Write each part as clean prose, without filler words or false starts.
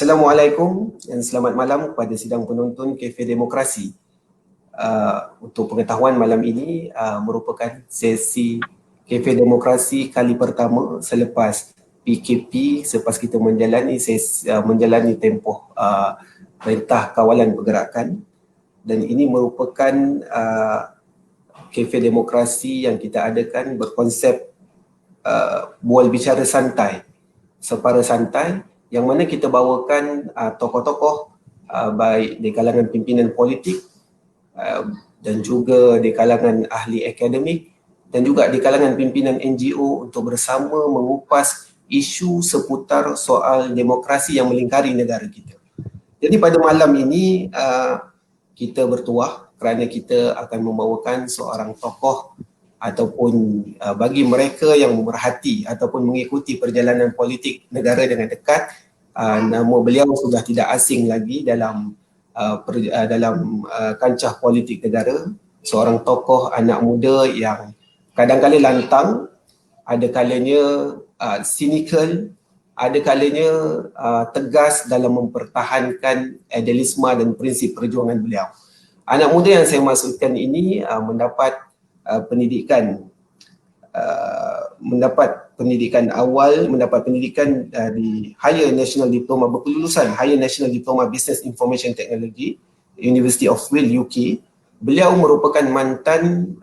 Assalamualaikum dan selamat malam kepada sidang penonton Cafe Demokrasi. Untuk pengetahuan, malam ini merupakan sesi Cafe Demokrasi kali pertama selepas PKP, selepas kita menjalani tempoh Perintah Kawalan Pergerakan, dan ini merupakan Cafe Demokrasi yang kita adakan berkonsep bual bicara santai, separa santai, yang mana kita bawakan tokoh-tokoh baik di kalangan pimpinan politik dan juga di kalangan ahli akademik dan juga di kalangan pimpinan NGO untuk bersama mengupas isu seputar soal demokrasi yang melingkari negara kita. Jadi pada malam ini kita bertuah kerana kita akan membawakan seorang tokoh ataupun bagi mereka yang memerhati ataupun mengikuti perjalanan politik negara dengan dekat, nama beliau sudah tidak asing lagi dalam kancah politik negara. Seorang tokoh anak muda yang kadang-kadang lantang, ada kalanya cynical, ada kalanya tegas dalam mempertahankan idealisme dan prinsip perjuangan beliau. Anak muda yang saya maksudkan ini mendapat pendidikan awal, mendapat pendidikan di Higher National Diploma, berkelulusan Higher National Diploma Business Information Technology, University of Wales, UK. Beliau merupakan mantan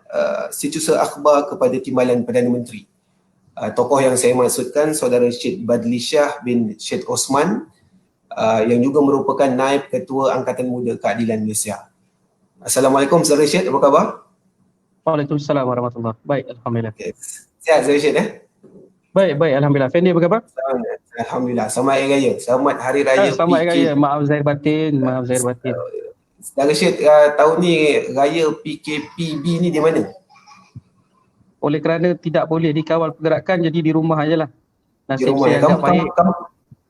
Setiausaha Akhbar kepada Timbalan Perdana Menteri. Tokoh yang saya maksudkan saudara Syed Badli Shah bin Syed Osman, yang juga merupakan Naib Ketua Angkatan Muda Keadilan Malaysia. Assalamualaikum saudara Syed, apa khabar? Waalaikumsalam warahmatullahi. Baik, alhamdulillah. Okay. Sihat saudara Syed Baik, alhamdulillah. Fendi apa khabar? Alhamdulillah. Selamat Hari Raya. Selamat Hari Raya Selamat Hari PKP. Raya. Maaf zahir batin. Saudara Syed, tahun ni Raya PKPB ni di mana? Oleh kerana tidak boleh dikawal pergerakan, jadi di rumah ajalah. Di rumah.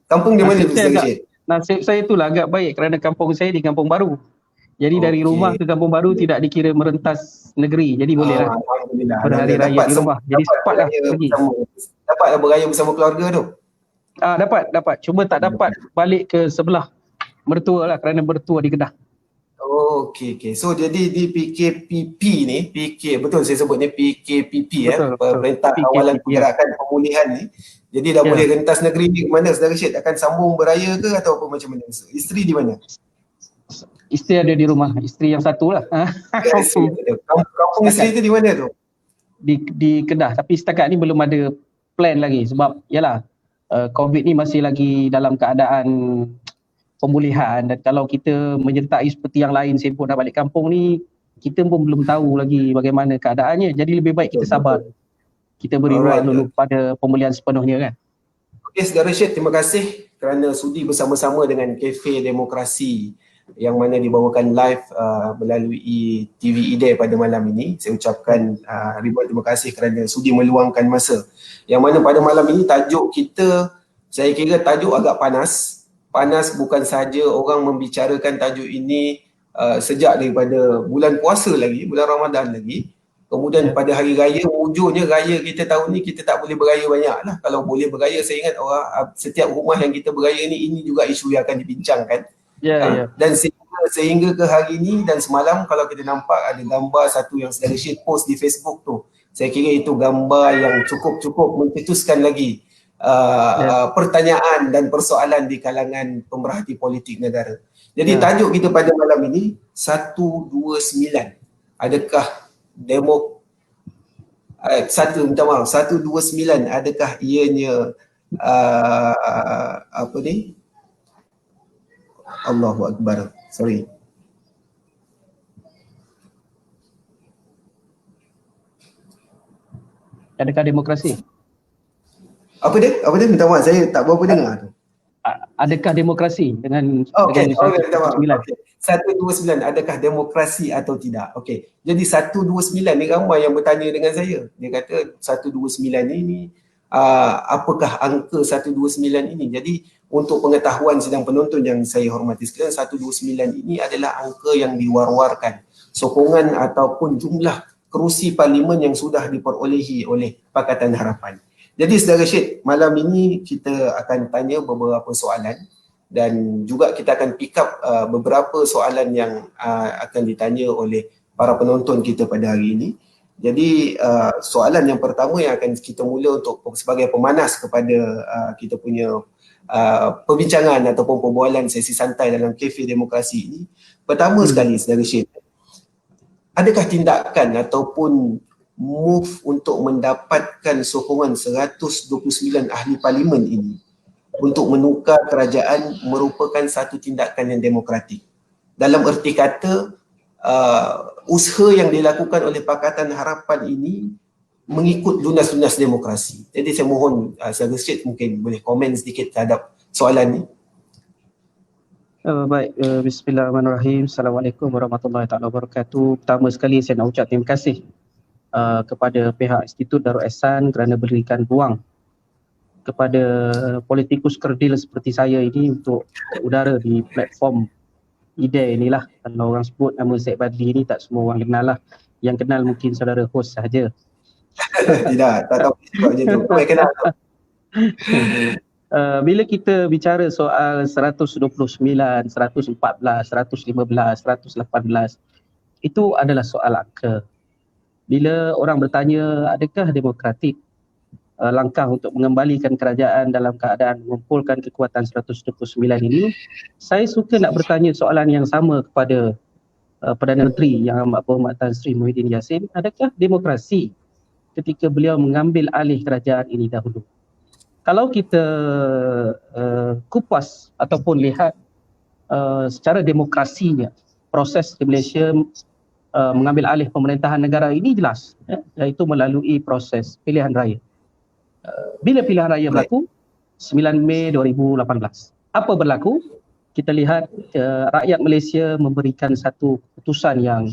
Kampung di mana tu saudara Syed? Nasib saya itulah agak baik kerana kampung saya di Kampung Baru. Jadi dari rumah ke Kampung Baru tidak dikira merentas negeri. Jadi bolehlah berhari raya di rumah. Jadi sempatlah pergi. Dapatlah beraya bersama keluarga tu? Dapat. Cuma tak dapat balik ke sebelah mertua lah kerana mertua di Kedah. Okey. So jadi di PKPP ni, betul saya sebut ni PKPP, Perintah Kawalan Pergerakan Pemulihan ni. Jadi dah boleh rentas negeri ni ke mana saudara Syed? Akan sambung beraya ke atau apa macam mana? Isteri di mana? Isteri ada di rumah, isteri yang satu lah. Kampung isteri tu di mana tu? Di Kedah, tapi setakat ni belum ada plan lagi sebab yalah COVID ni masih lagi dalam keadaan pemulihan, dan kalau kita menyertai seperti yang lain sibuk nak balik kampung ni, kita pun belum tahu lagi bagaimana keadaannya. Jadi lebih baik kita sabar. Kita beri ruang dulu pada pemulihan sepenuhnya kan. Okey saudara Syed, terima kasih kerana sudi bersama-sama dengan Cafe Demokrasi yang mana dibawakan live melalui TV IDE pada malam ini. Saya ucapkan ribuan terima kasih kerana sudi meluangkan masa. Yang mana pada malam ini tajuk kita, saya kira tajuk agak panas. Panas bukan sahaja orang membicarakan tajuk ini sejak daripada bulan puasa lagi, bulan Ramadan lagi. Kemudian pada hari raya, wujudnya raya kita tahun ni kita tak boleh beraya banyak lah. Kalau boleh beraya, saya ingat orang setiap rumah yang kita beraya ni, ini juga isu yang akan dibincangkan. Dan sehingga ke hari ini dan semalam, kalau kita nampak ada gambar satu yang saudara Syed post di Facebook tu, saya kira itu gambar yang cukup mencetuskan lagi pertanyaan dan persoalan di kalangan pemerhati politik negara. Jadi tajuk kita pada malam ini 129. Adakah 129 adakah ianya Allahu Akbar. Sorry. Adakah demokrasi? Apa dia? Minta maaf, saya tak berapa dengar tu. Adakah demokrasi dengan 129 adakah demokrasi atau tidak? Okey. Jadi 129 ni ramai yang bertanya dengan saya. Dia kata 129 ini apakah angka 129 ini? Jadi untuk pengetahuan sidang penonton yang saya hormati sekalian, 129 ini adalah angka yang diwar-warkan, sokongan ataupun jumlah kerusi parlimen yang sudah diperolehi oleh Pakatan Harapan. Jadi saudara Syed, malam ini kita akan tanya beberapa soalan dan juga kita akan pick up beberapa soalan yang akan ditanya oleh para penonton kita pada hari ini. Jadi soalan yang pertama yang akan kita mula untuk sebagai pemanas kepada kita punya perbincangan ataupun perbualan sesi santai dalam Cafe Demokrasi ini. Pertama sekali, saudara Syed, adakah tindakan ataupun move untuk mendapatkan sokongan 129 ahli parlimen ini untuk menukar kerajaan merupakan satu tindakan yang demokratik? Dalam erti kata, usaha yang dilakukan oleh Pakatan Harapan ini mengikut lunas-lunas demokrasi. Jadi saya mohon Saudara Syed mungkin boleh komen sedikit terhadap soalan ini. Baik, bismillahirrahmanirrahim. Assalamualaikum warahmatullahi wabarakatuh. Pertama sekali saya nak ucap terima kasih kepada pihak Institut Darul Ehsan kerana berikan ruang kepada politikus kerdil seperti saya ini untuk udara di platform IDEA inilah. Kalau orang sebut nama Zaid Badli ni tak semua orang kenal lah. Yang kenal mungkin saudara host sahaja. Tidak, tak tahu sebab macam tu. Kau kenal tu. Bila kita bicara soal 129, 114, 115, 118, itu adalah soal angka. Bila orang bertanya adakah demokratik langkah untuk mengembalikan kerajaan dalam keadaan mengumpulkan kekuatan 129 ini, saya suka nak bertanya soalan yang sama kepada Perdana Menteri Yang Amat Berhormat Tan Sri Muhyiddin Yassin, adakah demokrasi ketika beliau mengambil alih kerajaan ini dahulu? Kalau kita kupas ataupun lihat secara demokrasinya, proses di Malaysia mengambil alih pemerintahan negara ini jelas, iaitu melalui proses pilihan raya. Bila pilihan raya berlaku? 9 Mei 2018. Apa berlaku? Kita lihat rakyat Malaysia memberikan satu keputusan yang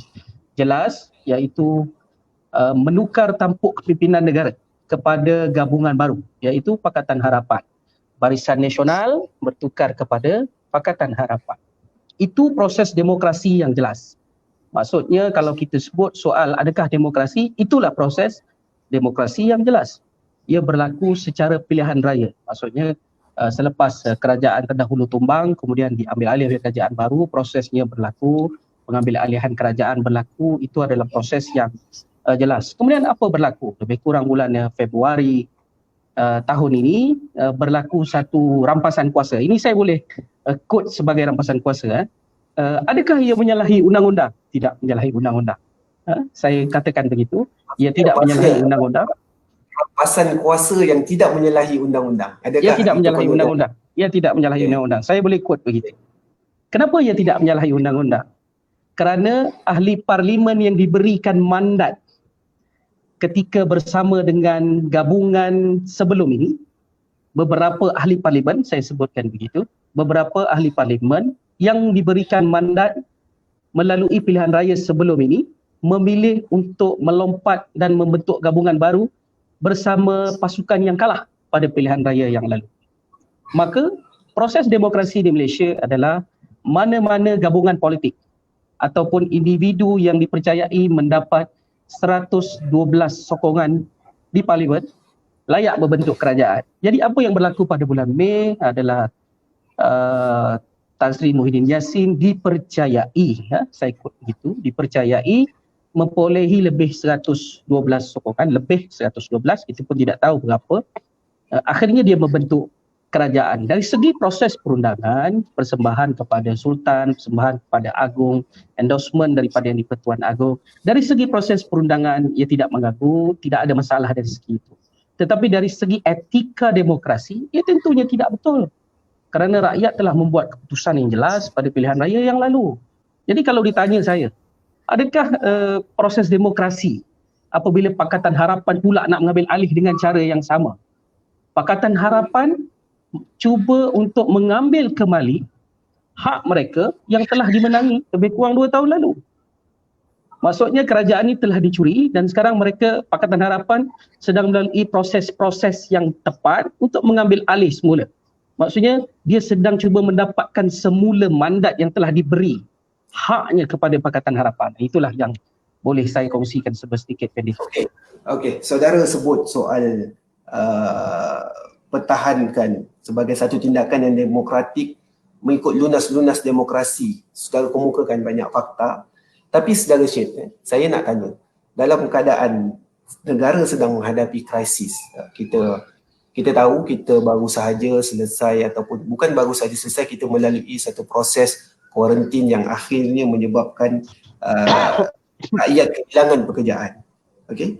jelas, iaitu menukar tampuk kepimpinan negara kepada gabungan baru, iaitu Pakatan Harapan. Barisan Nasional bertukar kepada Pakatan Harapan. Itu proses demokrasi yang jelas. Maksudnya kalau kita sebut soal adakah demokrasi, itulah proses demokrasi yang jelas. Ia berlaku secara pilihan raya. Maksudnya selepas kerajaan terdahulu tumbang, kemudian diambil alih oleh kerajaan baru, prosesnya berlaku, pengambil alihan kerajaan berlaku, itu adalah proses yang jelas. Kemudian apa berlaku? Lebih kurang bulan Februari tahun ini berlaku satu rampasan kuasa. Ini saya boleh quote sebagai rampasan kuasa. Adakah ia menyalahi undang-undang? Tidak menyalahi undang-undang. Saya katakan begitu. Ia tidak menyalahi undang-undang. Rampasan kuasa yang tidak menyalahi undang-undang. Adakah ia tidak menyalahi undang-undang? Ia tidak menyalahi undang-undang. Saya boleh quote begitu. Kenapa ia tidak menyalahi undang-undang? Kerana ahli parlimen yang diberikan mandat ketika bersama dengan gabungan sebelum ini, beberapa ahli parlimen, saya sebutkan begitu, beberapa ahli parlimen yang diberikan mandat melalui pilihan raya sebelum ini memilih untuk melompat dan membentuk gabungan baru bersama pasukan yang kalah pada pilihan raya yang lalu. Maka proses demokrasi di Malaysia adalah mana-mana gabungan politik ataupun individu yang dipercayai mendapat 112 sokongan di parlimen layak berbentuk kerajaan. Jadi apa yang berlaku pada bulan Mei adalah Tan Sri Muhyiddin Yassin dipercayai, saya quote begitu, dipercayai memperolehi lebih 112 sokongan, lebih 112, kita pun tidak tahu berapa. Akhirnya dia membentuk kerajaan. Dari segi proses perundangan, persembahan kepada Sultan, persembahan kepada Agung, endorsement daripada Yang di-Pertuan Agong, dari segi proses perundangan ia tidak mengganggu, tidak ada masalah dari segi itu. Tetapi dari segi etika demokrasi, ia tentunya tidak betul. Kerana rakyat telah membuat keputusan yang jelas pada pilihan raya yang lalu. Jadi kalau ditanya saya, adakah proses demokrasi apabila Pakatan Harapan pula nak mengambil alih dengan cara yang sama? Pakatan Harapan cuba untuk mengambil kembali hak mereka yang telah dimenangi lebih kurang 2 tahun lalu. Maksudnya kerajaan ini telah dicuri dan sekarang mereka, Pakatan Harapan sedang melalui proses-proses yang tepat untuk mengambil alih semula. Maksudnya dia sedang cuba mendapatkan semula mandat yang telah diberi haknya kepada Pakatan Harapan. Itulah yang boleh saya kongsikan sedikit pendek. Okey, saudara sebut soal pertahankan sebagai satu tindakan yang demokratik mengikut lunas-lunas demokrasi, saudara kemukakan banyak fakta. Tapi saudara Syed, saya nak tanya, dalam keadaan negara sedang menghadapi krisis, kita tahu kita baru sahaja selesai, ataupun bukan baru sahaja selesai, kita melalui satu proses kuarantin yang akhirnya menyebabkan rakyat kehilangan pekerjaan. Okay?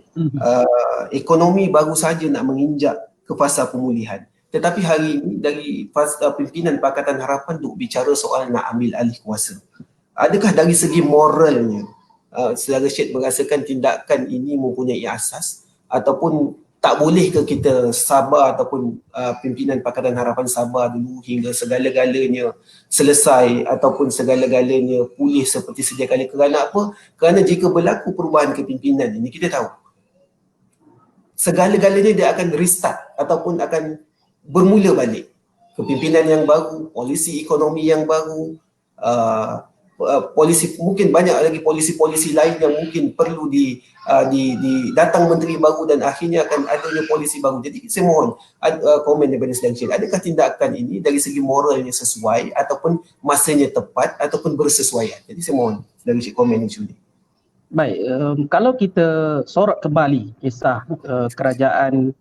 Ekonomi baru sahaja nak menginjak ke fasa pemulihan. Tetapi hari ini dari pimpinan Pakatan Harapan duk bicara soal nak ambil alih kuasa. Adakah dari segi moralnya saudara Syed merasakan tindakan ini mempunyai asas, ataupun tak boleh ke kita sabar, ataupun pimpinan Pakatan Harapan sabar dulu hingga segala-galanya selesai ataupun segala-galanya pulih seperti sedia kala? Kerana apa? Kerana jika berlaku perubahan kepimpinan ini, kita tahu segala-galanya dia akan restart ataupun akan bermula balik. Kepimpinan yang baru, polisi ekonomi yang baru, polisi, mungkin banyak lagi polisi-polisi lain yang mungkin perlu datang menteri baru dan akhirnya akan adanya polisi baru. Jadi saya mohon komen daripada Sedang Syed, adakah tindakan ini dari segi moralnya sesuai ataupun masanya tepat ataupun bersesuaian? Jadi saya mohon Sedang Syed komen isu ini. Baik, kalau kita sorot kembali kisah kerajaan,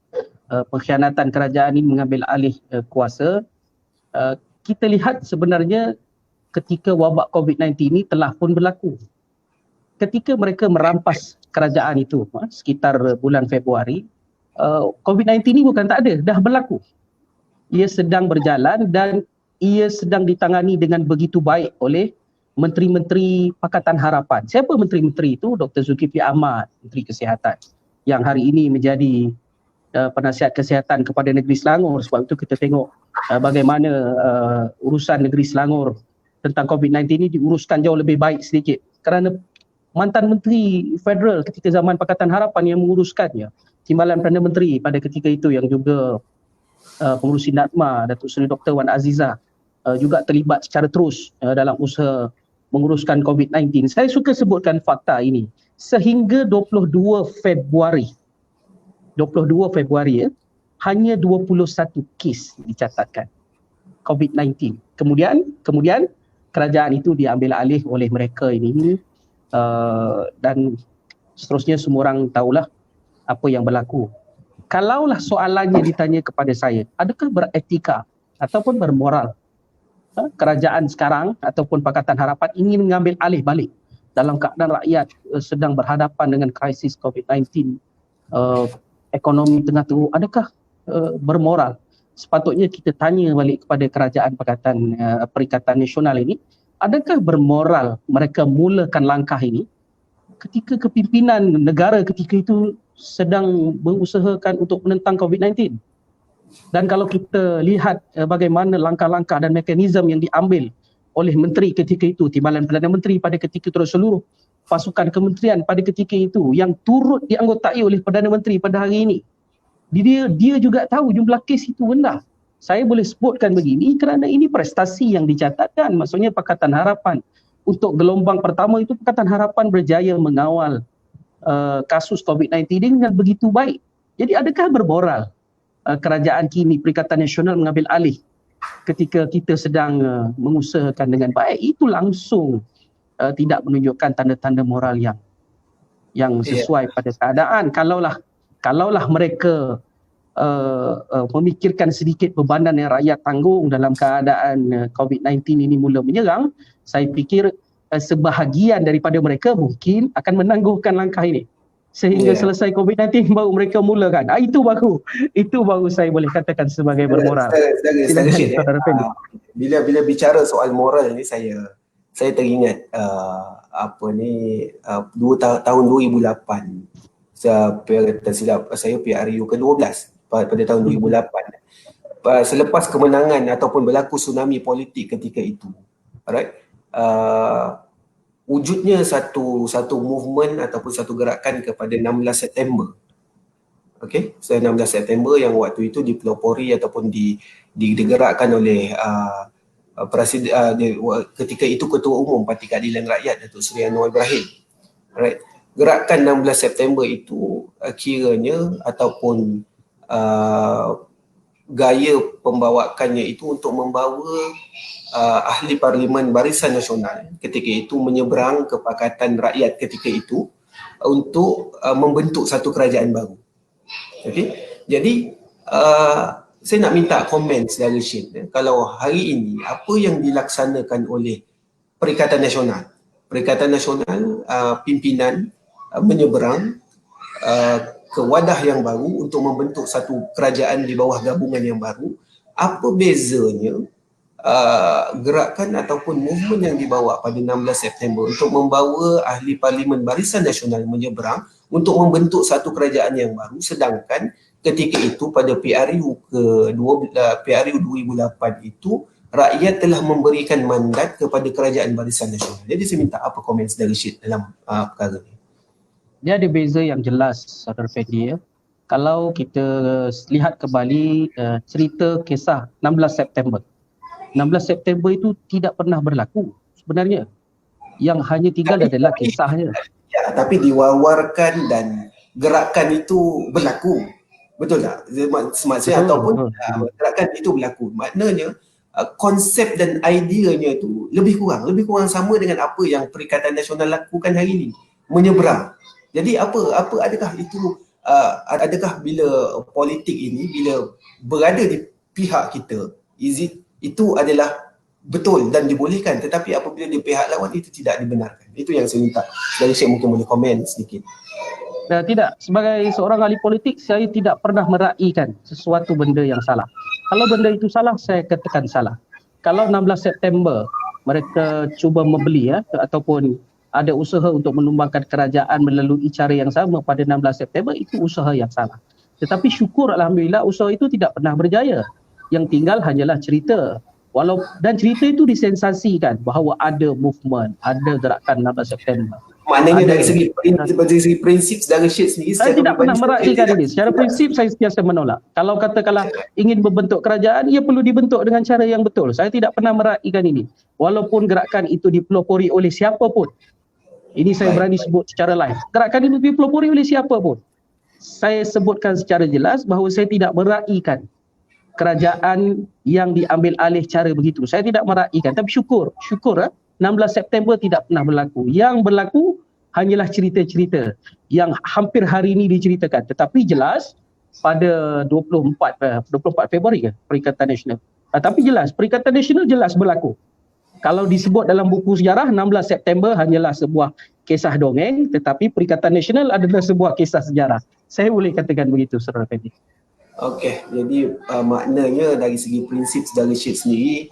pengkhianatan kerajaan ini mengambil alih kuasa, kita lihat sebenarnya ketika wabak COVID-19 ini telah pun berlaku. Ketika mereka merampas kerajaan itu sekitar bulan Februari, COVID-19 ini bukan tak ada, dah berlaku. Ia sedang berjalan dan ia sedang ditangani dengan begitu baik oleh menteri-menteri Pakatan Harapan. Siapa menteri-menteri itu? Dr. Zulkifli Ahmad, Menteri Kesihatan, yang hari ini menjadi penasihat kesihatan kepada negeri Selangor. Sebab itu kita tengok bagaimana urusan negeri Selangor tentang COVID-19 ini diuruskan jauh lebih baik sedikit, kerana mantan Menteri Federal ketika zaman Pakatan Harapan yang menguruskannya, Timbalan Perdana Menteri pada ketika itu yang juga pengurusi NADMA, Datuk Seri Dr. Wan Azizah, juga terlibat secara terus dalam usaha menguruskan COVID-19. Saya suka sebutkan fakta ini. Sehingga 22 Februari hanya 21 kes dicatatkan COVID-19. Kemudian kerajaan itu diambil alih oleh mereka ini, dan seterusnya semua orang tahulah apa yang berlaku. Kalaulah soalannya ditanya kepada saya, adakah beretika ataupun bermoral kerajaan sekarang ataupun Pakatan Harapan ingin mengambil alih balik dalam keadaan rakyat sedang berhadapan dengan krisis COVID-19, ekonomi tengah teruk, adakah bermoral? Sepatutnya kita tanya balik kepada kerajaan Perikatan Nasional ini, adakah bermoral mereka mulakan langkah ini ketika kepimpinan negara ketika itu sedang berusahakan untuk menentang COVID-19? Dan kalau kita lihat bagaimana langkah-langkah dan mekanisme yang diambil oleh menteri ketika itu, Timbalan Perdana Menteri pada ketika itu, seluruh pasukan kementerian pada ketika itu yang turut dianggotai oleh Perdana Menteri pada hari ini, dia juga tahu jumlah kes itu rendah. Saya boleh sebutkan begini kerana ini prestasi yang dicatatkan. Maksudnya Pakatan Harapan untuk gelombang pertama itu, Pakatan Harapan berjaya mengawal kasus COVID-19 dengan begitu baik. Jadi adakah bermoral kerajaan kini Perikatan Nasional mengambil alih ketika kita sedang mengusahakan dengan baik? Itu langsung tidak menunjukkan tanda-tanda moral yang sesuai pada keadaan. Kalaulah mereka memikirkan sedikit bebanan yang rakyat tanggung dalam keadaan COVID-19 ini mula menyerang, saya fikir sebahagian daripada mereka mungkin akan menangguhkan langkah ini sehingga selesai COVID-19 baru mereka mulakan. Itu baru saya boleh katakan sebagai bermoral. Bila bicara soal moral ni, saya teringat tahun 2008. Saya PRU ke-12 pada tahun 2008. Selepas kemenangan ataupun berlaku tsunami politik ketika itu, alright, wujudnya satu movement ataupun satu gerakan kepada 16 September. Okey, 16 September yang waktu itu dipelopori ataupun digerakkan oleh ketika itu Ketua Umum Parti Keadilan Rakyat, Datuk Seri Anwar Ibrahim. Alright. Gerakan 16 September itu kiranya ataupun gaya pembawakannya itu untuk membawa ahli parlimen Barisan Nasional ketika itu menyeberang ke Pakatan Rakyat ketika itu untuk membentuk satu kerajaan baru. Okay? Jadi saya nak minta komen saudara Syed, kalau hari ini apa yang dilaksanakan oleh Perikatan Nasional, Perikatan Nasional pimpinan menyeberang ke wadah yang baru untuk membentuk satu kerajaan di bawah gabungan yang baru, apa bezanya gerakan ataupun movement yang dibawa pada 16 September untuk membawa ahli parlimen Barisan Nasional menyeberang untuk membentuk satu kerajaan yang baru, sedangkan ketika itu pada PRU PRU 2008 itu rakyat telah memberikan mandat kepada kerajaan Barisan Nasional. Jadi saya minta apa komen saudara Syed dalam perkara ini? Dia ada beza yang jelas, Saudara Fendi. Kalau kita lihat kembali cerita kisah 16 September. 16 September itu tidak pernah berlaku sebenarnya. Yang hanya tinggal adalah kisahnya. Ya, tapi diwawarkan dan gerakan itu berlaku. Betul tak? Maksudnya ataupun gerakan itu berlaku. Maknanya konsep dan ideanya itu lebih kurang sama dengan apa yang Perikatan Nasional lakukan hari ini, menyeberang. Jadi adakah itu adakah bila politik ini bila berada di pihak kita, itu adalah betul dan dibolehkan, tetapi apabila di pihak lawan itu tidak dibenarkan. Itu yang saya minta. Dari saya mungkin boleh komen sedikit. Tidak, sebagai seorang ahli politik saya tidak pernah meraihkan sesuatu benda yang salah. Kalau benda itu salah, saya katakan salah. Kalau 16 September mereka cuba membeli ataupun ada usaha untuk menumbangkan kerajaan melalui cara yang sama pada 16 September, itu usaha yang salah. Tetapi syukur alhamdulillah usaha itu tidak pernah berjaya. Yang tinggal hanyalah cerita. Dan cerita itu disensasikan bahawa ada movement, ada gerakan 16 September. Maknanya dari segi prinsip saudara Syed sendiri, saya tidak pernah meraihkan ini. Secara prinsip saya sentiasa menolak. Kalau katakanlah ingin membentuk kerajaan, ia perlu dibentuk dengan cara yang betul. Saya tidak pernah meraihkan ini. Walaupun gerakan itu dipelopori oleh siapa pun. Ini saya berani sebut secara live. Gerakan itu dipelopori oleh siapa pun. Saya sebutkan secara jelas bahawa saya tidak meraihkan kerajaan yang diambil alih cara begitu. Saya tidak meraihkan. Tapi syukur 16 September tidak pernah berlaku. Yang berlaku hanyalah cerita-cerita yang hampir hari ini diceritakan. Tetapi jelas pada 24 Februari Perikatan Nasional. Tapi jelas Perikatan Nasional jelas berlaku. Kalau disebut dalam buku sejarah 16 September hanyalah sebuah kisah dongeng, tetapi Perikatan Nasional adalah sebuah kisah sejarah. Saya boleh katakan begitu, Saudara Fendi. Okey, jadi maknanya dari segi prinsip saudara Syed sendiri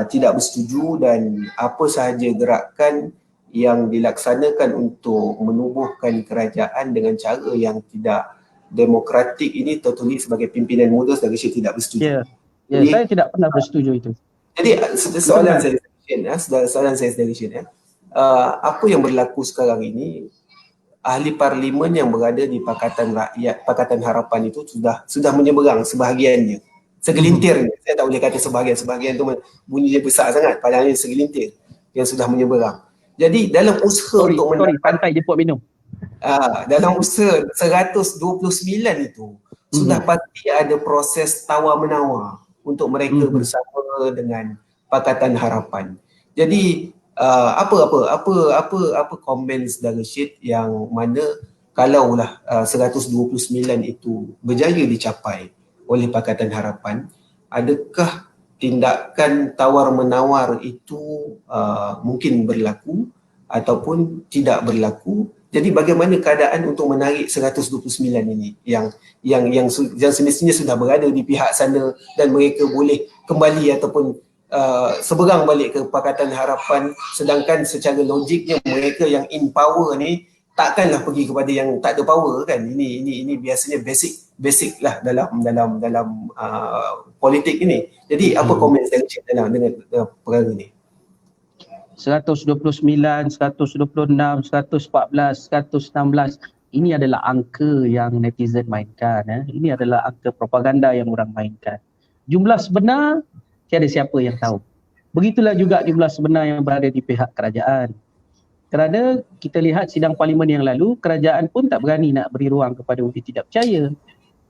tidak bersetuju dan apa sahaja gerakan yang dilaksanakan untuk menubuhkan kerajaan dengan cara yang tidak demokratik ini tertulis sebagai pimpinan muda, saudara Syed tidak bersetuju. Ya, jadi, saya tidak pernah bersetuju itu. Jadi soalan saya saudara Syed, apa yang berlaku sekarang ini, ahli parlimen yang berada di Pakatan Rakyat, Pakatan Harapan itu sudah menyeberang sebahagiannya. Segelintir, saya tak boleh kata sebahagian tu bunyinya besar sangat, padahal segelintir yang sudah menyeberang. Jadi dalam usaha untuk pantai jemput minum. Dalam usaha 129 itu sudah pasti ada proses tawar-menawar untuk mereka bersama dengan Pakatan Harapan. Jadi apa komen saudara Syed yang mana kalaulah 129 itu berjaya dicapai oleh Pakatan Harapan, adakah tindakan tawar-menawar itu mungkin berlaku ataupun tidak berlaku? Jadi bagaimana keadaan untuk menarik 129 ini yang semestinya sudah berada di pihak sana dan mereka boleh kembali ataupun seberang balik ke Pakatan Harapan, sedangkan secara logiknya mereka yang in power ni takkanlah pergi kepada yang tak ada power kan. Ini biasanya basic lah dalam politik ini. Jadi apa komen saya dengan perkara ni? 129, 126, 114, 116 ini adalah angka yang netizen mainkan. Ini adalah angka propaganda yang orang mainkan. Jumlah sebenar tiada siapa yang tahu. Begitulah juga jumlah sebenar yang berada di pihak kerajaan. Kerana kita lihat sidang parlimen yang lalu, kerajaan pun tak berani nak beri ruang kepada undi tidak percaya.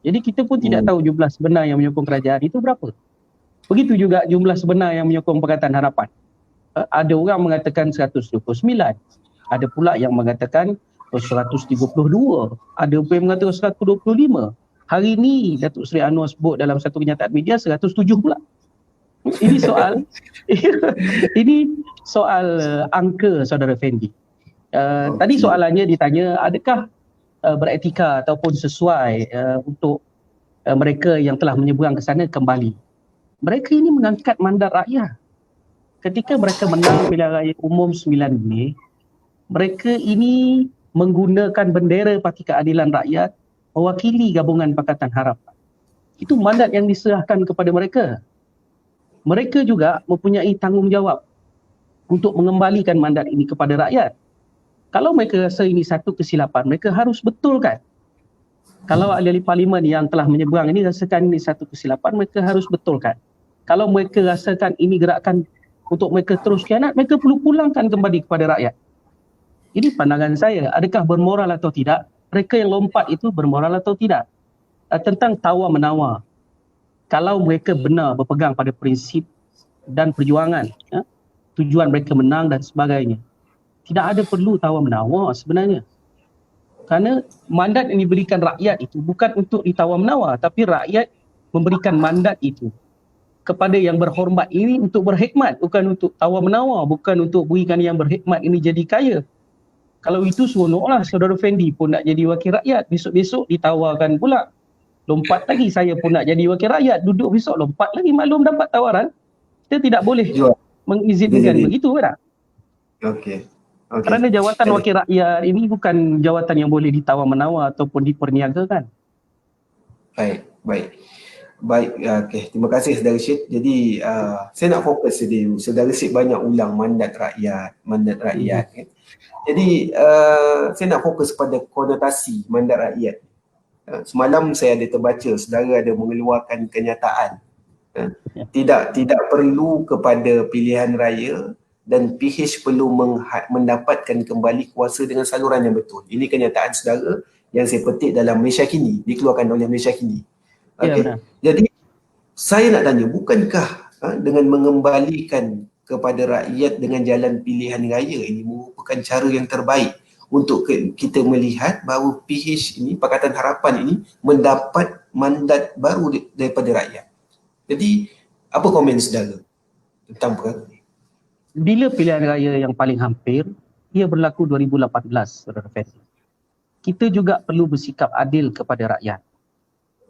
Jadi kita pun tidak tahu jumlah sebenar yang menyokong kerajaan itu berapa. Begitu juga jumlah sebenar yang menyokong Pakatan Harapan. Ada orang mengatakan 129, ada pula yang mengatakan 132, ada pula yang mengatakan 125. Hari ini Datuk Seri Anwar sebut dalam satu kenyataan media 107 pula. Ini soal ini soal angka, Saudara Fendi. Tadi soalannya ditanya, adakah beretika ataupun sesuai untuk mereka yang telah menyeberang ke sana kembali. Mereka ini mengangkat mandat rakyat. Ketika mereka menang pilihan raya umum 9 Mei, mereka ini menggunakan bendera Parti Keadilan Rakyat mewakili gabungan Pakatan Harapan. Itu mandat yang diserahkan kepada mereka. Mereka juga mempunyai tanggungjawab untuk mengembalikan mandat ini kepada rakyat. Kalau mereka rasa ini satu kesilapan, mereka harus betulkan. Kalau ahli-ahli parlimen yang telah menyeberang ini rasakan ini satu kesilapan, mereka harus betulkan. Kalau mereka rasakan ini gerakan untuk mereka terus khianat, mereka perlu pulangkan kembali kepada rakyat. Ini pandangan saya. Adakah bermoral atau tidak? Mereka yang lompat itu bermoral atau tidak? Tentang tawar-menawar. Kalau mereka benar berpegang pada prinsip dan perjuangan, tujuan mereka menang dan sebagainya, tidak ada perlu tawar-menawar sebenarnya. Kerana mandat yang diberikan rakyat itu bukan untuk ditawar-menawar, tapi rakyat memberikan mandat itu kepada yang berhormat ini untuk berhikmat, bukan untuk tawar-menawar, bukan untuk berikan yang berhikmat ini jadi kaya. Kalau itu seronoklah Saudara Fendi pun nak jadi wakil rakyat, besok-besok ditawarkan pula. Lompat lagi, saya pun nak jadi wakil rakyat, duduk besok lompat lagi, maklum dapat tawaran. Kita tidak boleh mengizinkan begitu kan? Okey. Kerana jawatan wakil rakyat ini bukan jawatan yang boleh ditawar-menawar ataupun diperniagakan. Baik. Okey, terima kasih Saudara Syed. Jadi saya nak fokus tadi. Saudara Syed banyak ulang mandat rakyat kan. Jadi saya nak fokus pada konotasi mandat rakyat. Semalam saya ada terbaca saudara ada mengeluarkan kenyataan tidak perlu kepada pilihan raya dan PH perlu mendapatkan kembali kuasa dengan saluran yang betul. Ini kenyataan saudara yang saya petik dalam Malaysia Kini, dikeluarkan oleh Malaysia Kini. Okay. Jadi saya nak tanya, bukankah dengan mengembalikan kepada rakyat dengan jalan pilihan raya ini merupakan cara yang terbaik untuk kita melihat bahawa PH ini, Pakatan Harapan ini mendapat mandat baru daripada rakyat. Jadi apa komen saudara tentang perkara ini? Bila pilihan raya yang paling hampir, ia berlaku 2018, Saudara Fendi. Kita juga perlu bersikap adil kepada rakyat.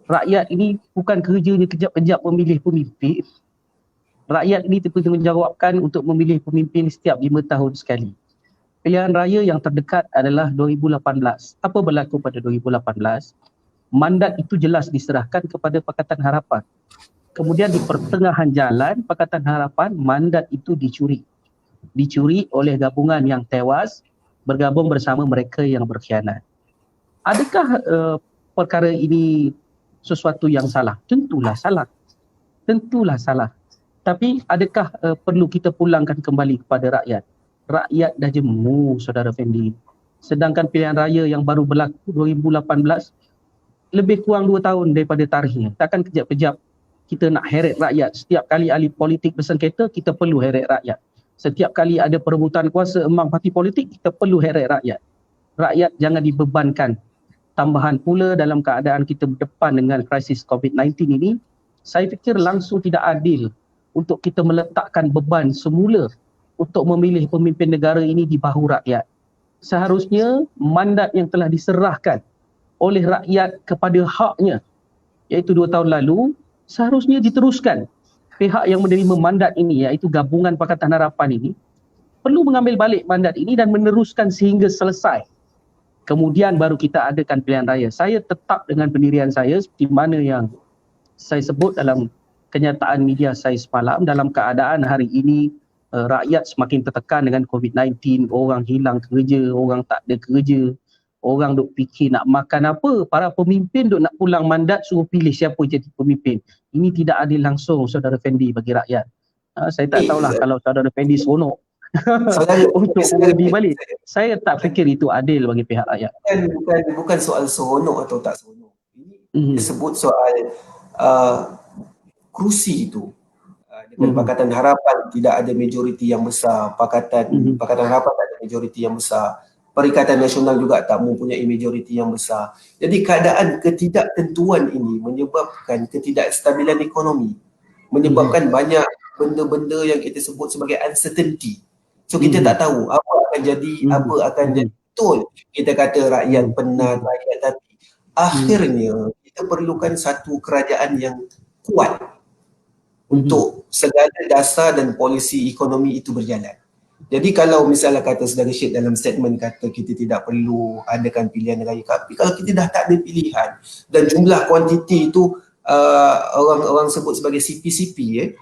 Rakyat ini bukan kerjanya kejap-kejap memilih pemimpin. Rakyat ini bertanggungjawabkan untuk memilih pemimpin setiap 5 tahun sekali. Pilihan raya yang terdekat adalah 2018. Apa berlaku pada 2018? Mandat itu jelas diserahkan kepada Pakatan Harapan. Kemudian di pertengahan jalan, Pakatan Harapan, mandat itu dicuri. Dicuri oleh gabungan yang tewas bergabung bersama mereka yang berkhianat. Adakah perkara ini sesuatu yang salah? Tentulah salah. Tentulah salah. Tapi adakah perlu kita pulangkan kembali kepada rakyat? Rakyat dah jemu, Saudara Fendi. Sedangkan pilihan raya yang baru berlaku 2018 lebih kurang 2 tahun daripada tarikhnya. Takkan kejap-kejap kita nak heret rakyat. Setiap kali ahli politik bersengketa, kita perlu heret rakyat. Setiap kali ada perebutan kuasa emang parti politik, kita perlu heret rakyat. Rakyat jangan dibebankan. Tambahan pula dalam keadaan kita berdepan dengan krisis COVID-19 ini, saya fikir langsung tidak adil untuk kita meletakkan beban semula untuk memilih pemimpin negara ini di bahu rakyat. Seharusnya mandat yang telah diserahkan oleh rakyat kepada haknya, iaitu 2 tahun lalu, seharusnya diteruskan. Pihak yang menerima mandat ini, iaitu gabungan Pakatan Harapan ini, perlu mengambil balik mandat ini dan meneruskan sehingga selesai. Kemudian baru kita adakan pilihan raya. Saya tetap dengan pendirian saya seperti mana yang saya sebut dalam kenyataan media saya semalam. Dalam keadaan hari ini rakyat semakin tertekan dengan COVID-19, orang hilang kerja, orang tak ada kerja, orang duk fikir nak makan apa, para pemimpin duk nak pulang mandat suruh pilih siapa jadi pemimpin. Ini tidak adil langsung, Saudara Fendi, bagi rakyat. Saya tak tahulah kalau Saudara Fendi seronok untuk mengundi balik. Saya tak fikir itu adil bagi pihak rakyat. Bukan soal seronok atau tak seronok. Dia sebut soal kerusi itu dengan Pakatan Harapan tidak ada majoriti yang besar, Pakatan Harapan tak ada majoriti yang besar, Perikatan Nasional juga tak mempunyai majoriti yang besar. Jadi keadaan ketidaktentuan ini menyebabkan ketidakstabilan ekonomi, menyebabkan banyak benda-benda yang kita sebut sebagai uncertainty. So kita tak tahu apa akan jadi, apa akan jadi. Betul kita kata rakyat penat, rakyat, tapi akhirnya kita perlukan satu kerajaan yang kuat untuk segala dasar dan polisi ekonomi itu berjalan. Jadi kalau misalnya kata Saudara Syed dalam statement kata kita tidak perlu adakan pilihan raya, tapi kalau kita dah tak ada pilihan dan jumlah kuantiti itu orang sebut sebagai CPCP,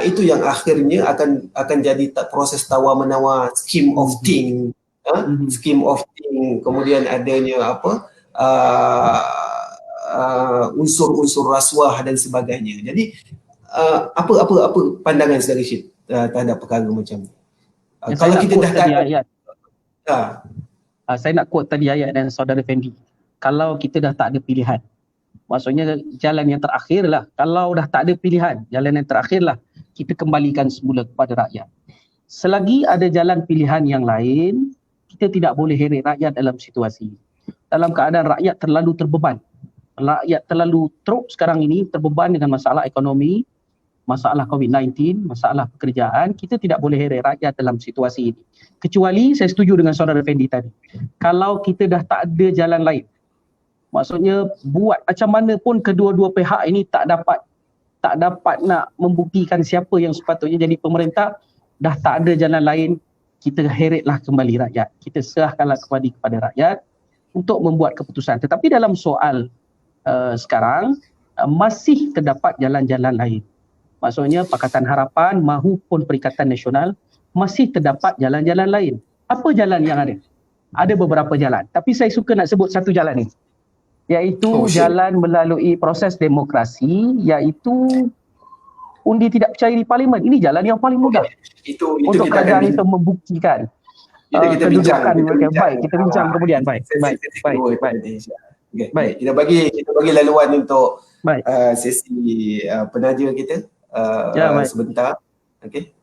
itu yang akhirnya akan jadi proses tawar-menawar, scheme of thing, kemudian adanya unsur-unsur rasuah dan sebagainya. Jadi apa pandangan Saudara Syed terhadap perkara macam ni? Kalau kita dah tak ayat. Saya nak quote tadi ayat dan Saudara Fendi. Kalau kita dah tak ada pilihan, maksudnya jalan yang terakhir lah. Kalau dah tak ada pilihan, jalan yang terakhir lah kita kembalikan semula kepada rakyat. Selagi ada jalan pilihan yang lain, kita tidak boleh heret rakyat dalam situasi. Dalam keadaan rakyat terlalu terbeban. Rakyat terlalu teruk sekarang ini terbeban dengan masalah ekonomi, masalah COVID-19, masalah pekerjaan, kita tidak boleh heret rakyat dalam situasi ini. Kecuali saya setuju dengan Saudara Fendi tadi. Kalau kita dah tak ada jalan lain, maksudnya buat macam mana pun kedua-dua pihak ini tak dapat nak membuktikan siapa yang sepatutnya jadi pemerintah, dah tak ada jalan lain, kita heretlah kembali rakyat. Kita serahkanlah kepada rakyat untuk membuat keputusan. Tetapi dalam soal sekarang, masih terdapat jalan-jalan lain. Maksudnya Pakatan Harapan mahupun Perikatan Nasional masih terdapat jalan-jalan lain. Apa jalan yang ada? Ada beberapa jalan. Tapi saya suka nak sebut satu jalan ni. Iaitu jalan melalui proses demokrasi, iaitu undi tidak percaya di Parlimen. Ini jalan yang paling mudah. Itu untuk kerajaan itu membuktikan kedudukan mereka. Baik, kita bincang kemudian. Baik. Kita bagi laluan untuk sesi penaja kita sebentar. Okey.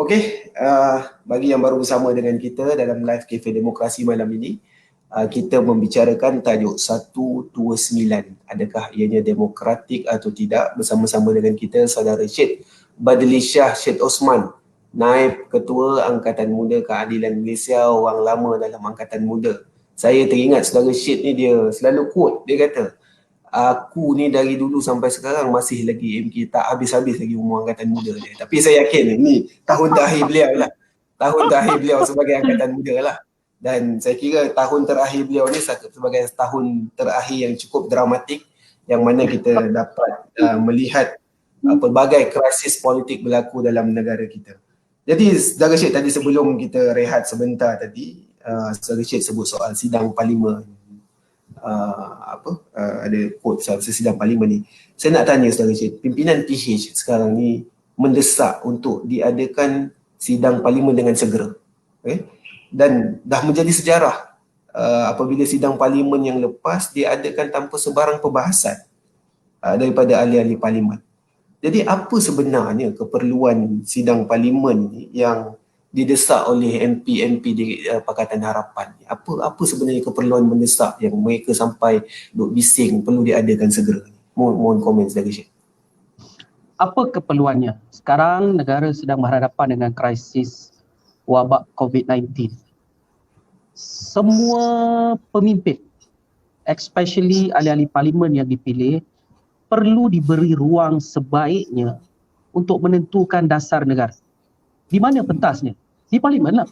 Okey, bagi yang baru bersama dengan kita dalam live Cafe Demokrasi malam ini, kita membicarakan tajuk 129. Adakah ianya demokratik atau tidak? Bersama-sama dengan kita Saudara Syed Badli Shah Syed Osman, Naib Ketua Angkatan Muda Keadilan Malaysia, orang lama dalam Angkatan Muda. Saya teringat Saudara Syed ni dia selalu quote, dia kata, aku ni dari dulu sampai sekarang masih lagi MK, tak habis-habis lagi umur Angkatan Muda dia. Tapi saya yakin ni tahun terakhir beliau lah. Tahun terakhir beliau sebagai Angkatan Muda lah. Dan saya kira tahun terakhir beliau ni sebagai tahun terakhir yang cukup dramatik, yang mana kita dapat melihat pelbagai krisis politik berlaku dalam negara kita. Jadi Saudara Syed tadi sebelum kita rehat sebentar tadi, Saudara Syed sebut soal sidang parlimen. Ada quote soal sidang parlimen ni. Saya nak tanya Saudara Syed, pimpinan PH sekarang ni mendesak untuk diadakan sidang parlimen dengan segera. Dan dah menjadi sejarah apabila sidang parlimen yang lepas diadakan tanpa sebarang perbahasan daripada ahli-ahli parlimen. Jadi apa sebenarnya keperluan sidang parlimen ni yang didesak oleh MP-MP di Pakatan Harapan. Apa sebenarnya keperluan mendesak yang mereka sampai duk bising perlu diadakan segera? Mohon komen saudara Syed. Apa keperluannya? Sekarang negara sedang berhadapan dengan krisis wabak COVID-19. Semua pemimpin, especially ahli-ahli parlimen yang dipilih, perlu diberi ruang sebaiknya untuk menentukan dasar negara. Di mana pentasnya? Di parlimen lah.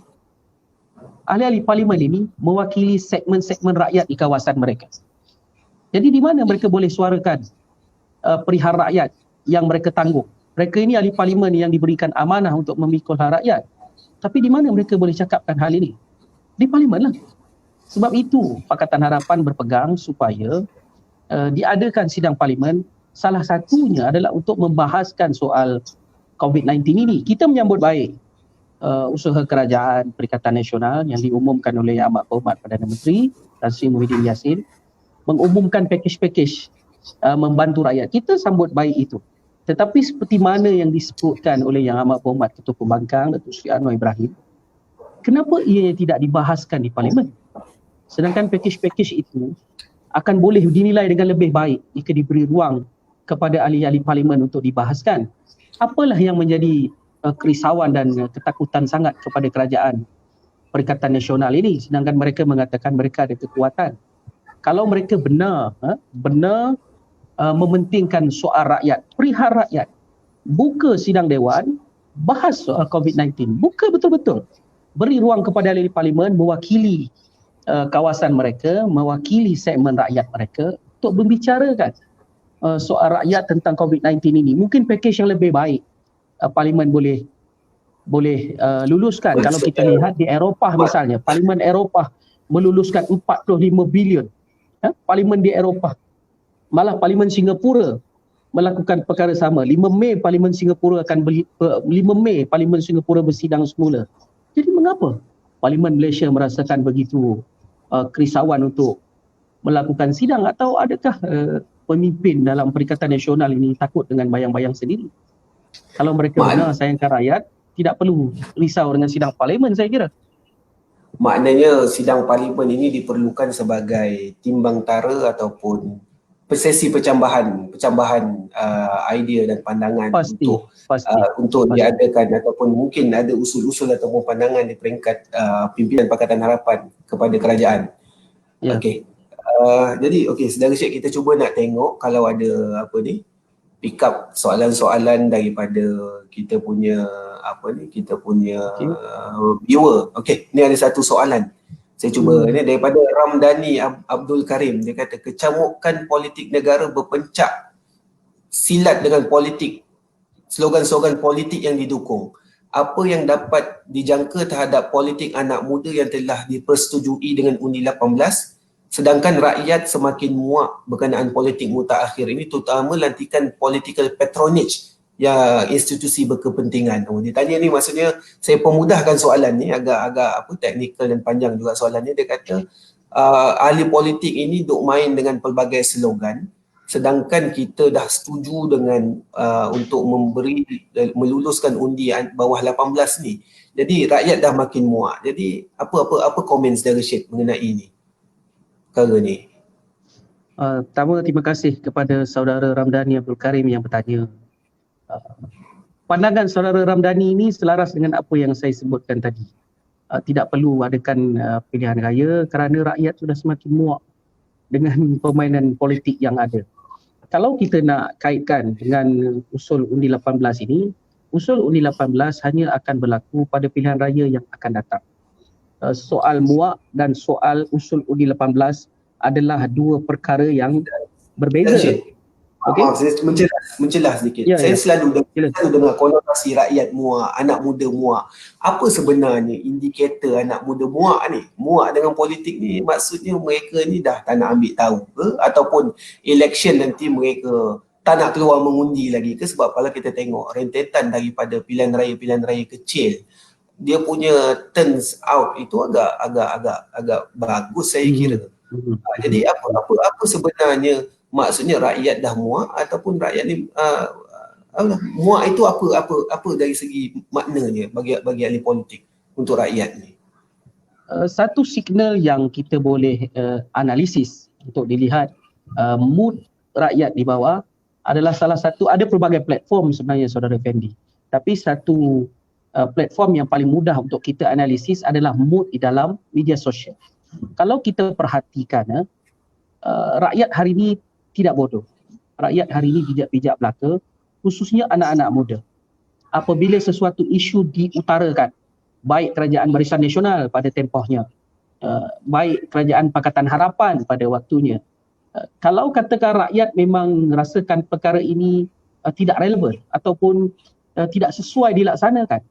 Ahli-ahli parlimen ini mewakili segmen-segmen rakyat di kawasan mereka. Jadi di mana mereka boleh suarakan perihal rakyat yang mereka tanggung? Mereka ini ahli parlimen yang diberikan amanah untuk memikul hak rakyat. Tapi di mana mereka boleh cakapkan hal ini? Di parlimen lah. Sebab itu Pakatan Harapan berpegang supaya diadakan sidang parlimen. Salah satunya adalah untuk membahaskan soal COVID-19 ini. Kita menyambut baik usaha kerajaan Perikatan Nasional yang diumumkan oleh Yang Amat Berhormat Perdana Menteri Tan Sri Muhyiddin Yassin mengumumkan pakej-pakej membantu rakyat. Kita sambut baik itu. Tetapi seperti mana yang disebutkan oleh Yang Amat Berhormat Ketua Pembangkang Datuk Seri Anwar Ibrahim, kenapa ia tidak dibahaskan di parlimen? Sedangkan pakej-pakej itu akan boleh dinilai dengan lebih baik jika diberi ruang kepada ahli-ahli parlimen untuk dibahaskan. Apalah yang menjadi kerisauan dan ketakutan sangat kepada kerajaan Perikatan Nasional ini, sedangkan mereka mengatakan mereka ada kekuatan. Kalau mereka benar mementingkan soal rakyat, perihal rakyat, buka sidang dewan, bahas soal COVID-19, buka betul-betul, beri ruang kepada ahli parlimen mewakili kawasan mereka, mewakili segmen rakyat mereka untuk membicarakan soal rakyat tentang COVID-19 ini. Mungkin pakej yang lebih baik parlimen boleh luluskan. Kalau kita lihat di Eropah misalnya, parlimen Eropah meluluskan 45 bilion. Parlimen di Eropah. Malah parlimen Singapura melakukan perkara sama. 5 Mei parlimen Singapura bersidang semula. Jadi mengapa parlimen Malaysia merasakan begitu kerisauan untuk melakukan sidang, atau adakah pemimpin dalam Perikatan Nasional ini takut dengan bayang-bayang sendiri? Kalau mereka benar sayangkan rakyat, tidak perlu risau dengan sidang parlimen, saya kira. Maknanya sidang parlimen ini diperlukan sebagai timbang tara ataupun sesi pencambahan idea dan pandangan untuk diadakan, ataupun mungkin ada usul-usul ataupun pandangan di peringkat pimpinan Pakatan Harapan kepada kerajaan. Ya. Okey. Jadi saudara Syed, kita cuba nak tengok kalau ada pick up soalan-soalan daripada kita punya viewer. Okey, ni ada satu soalan. Saya cuba ni daripada Ramdhani Abdul Karim. Dia kata kecamukan politik negara berpencak silat dengan politik, slogan-slogan politik yang didukung. Apa yang dapat dijangka terhadap politik anak muda yang telah dipersetujui dengan Undi 18, sedangkan rakyat semakin muak berkenaan politik mutakhir ini, terutama lantikan political patronage ya institusi berkepentingan. Dia tanya ni, maksudnya saya pemudahkan soalan ni, agak teknikal dan panjang juga soalannya. Dia kata ahli politik ini duk main dengan pelbagai slogan, sedangkan kita dah setuju dengan untuk meluluskan undi bawah 18 ni. Jadi rakyat dah makin muak. Jadi apa komen saudara Syed mengenai ini? Perkara ni. Pertama, terima kasih kepada saudara Ramdhani Abdul Karim yang bertanya. Pandangan saudara Ramdhani ini selaras dengan apa yang saya sebutkan tadi. Tidak perlu adakan pilihan raya kerana rakyat sudah semakin muak dengan permainan politik yang ada. Kalau kita nak kaitkan dengan usul undi 18 ini, usul undi 18 hanya akan berlaku pada pilihan raya yang akan datang. Soal muak dan soal usul undi 18 adalah dua perkara yang berbeza. Okay. Saya mencelah sedikit. Saya selalu dengar konotasi rakyat muak, anak muda muak. Apa sebenarnya indikator anak muda muak ni? Muak dengan politik ni maksudnya mereka ni dah tak nak ambil tahu ke? Ataupun election nanti mereka tak nak keluar mengundi lagi ke? Sebab kalau kita tengok rentetan daripada pilihan raya kecil, dia punya turns out itu agak bagus saya kira. Jadi apa sebenarnya maksudnya rakyat dah muak, ataupun rakyat ni muak itu apa dari segi maknanya bagi ahli politik? untuk rakyat ni? Satu signal yang kita boleh analisis untuk dilihat mood rakyat di bawah adalah salah satu, ada pelbagai platform sebenarnya Saudara Fendi, tapi satu platform yang paling mudah untuk kita analisis adalah mood di dalam media sosial. Kalau kita perhatikan, rakyat hari ini tidak bodoh. Rakyat hari ini bijak-bijak belaka, khususnya anak-anak muda. Apabila sesuatu isu diutarakan, baik Kerajaan Barisan Nasional pada tempohnya, baik Kerajaan Pakatan Harapan pada waktunya, kalau katakan rakyat memang rasakan perkara ini tidak relevan ataupun tidak sesuai dilaksanakan,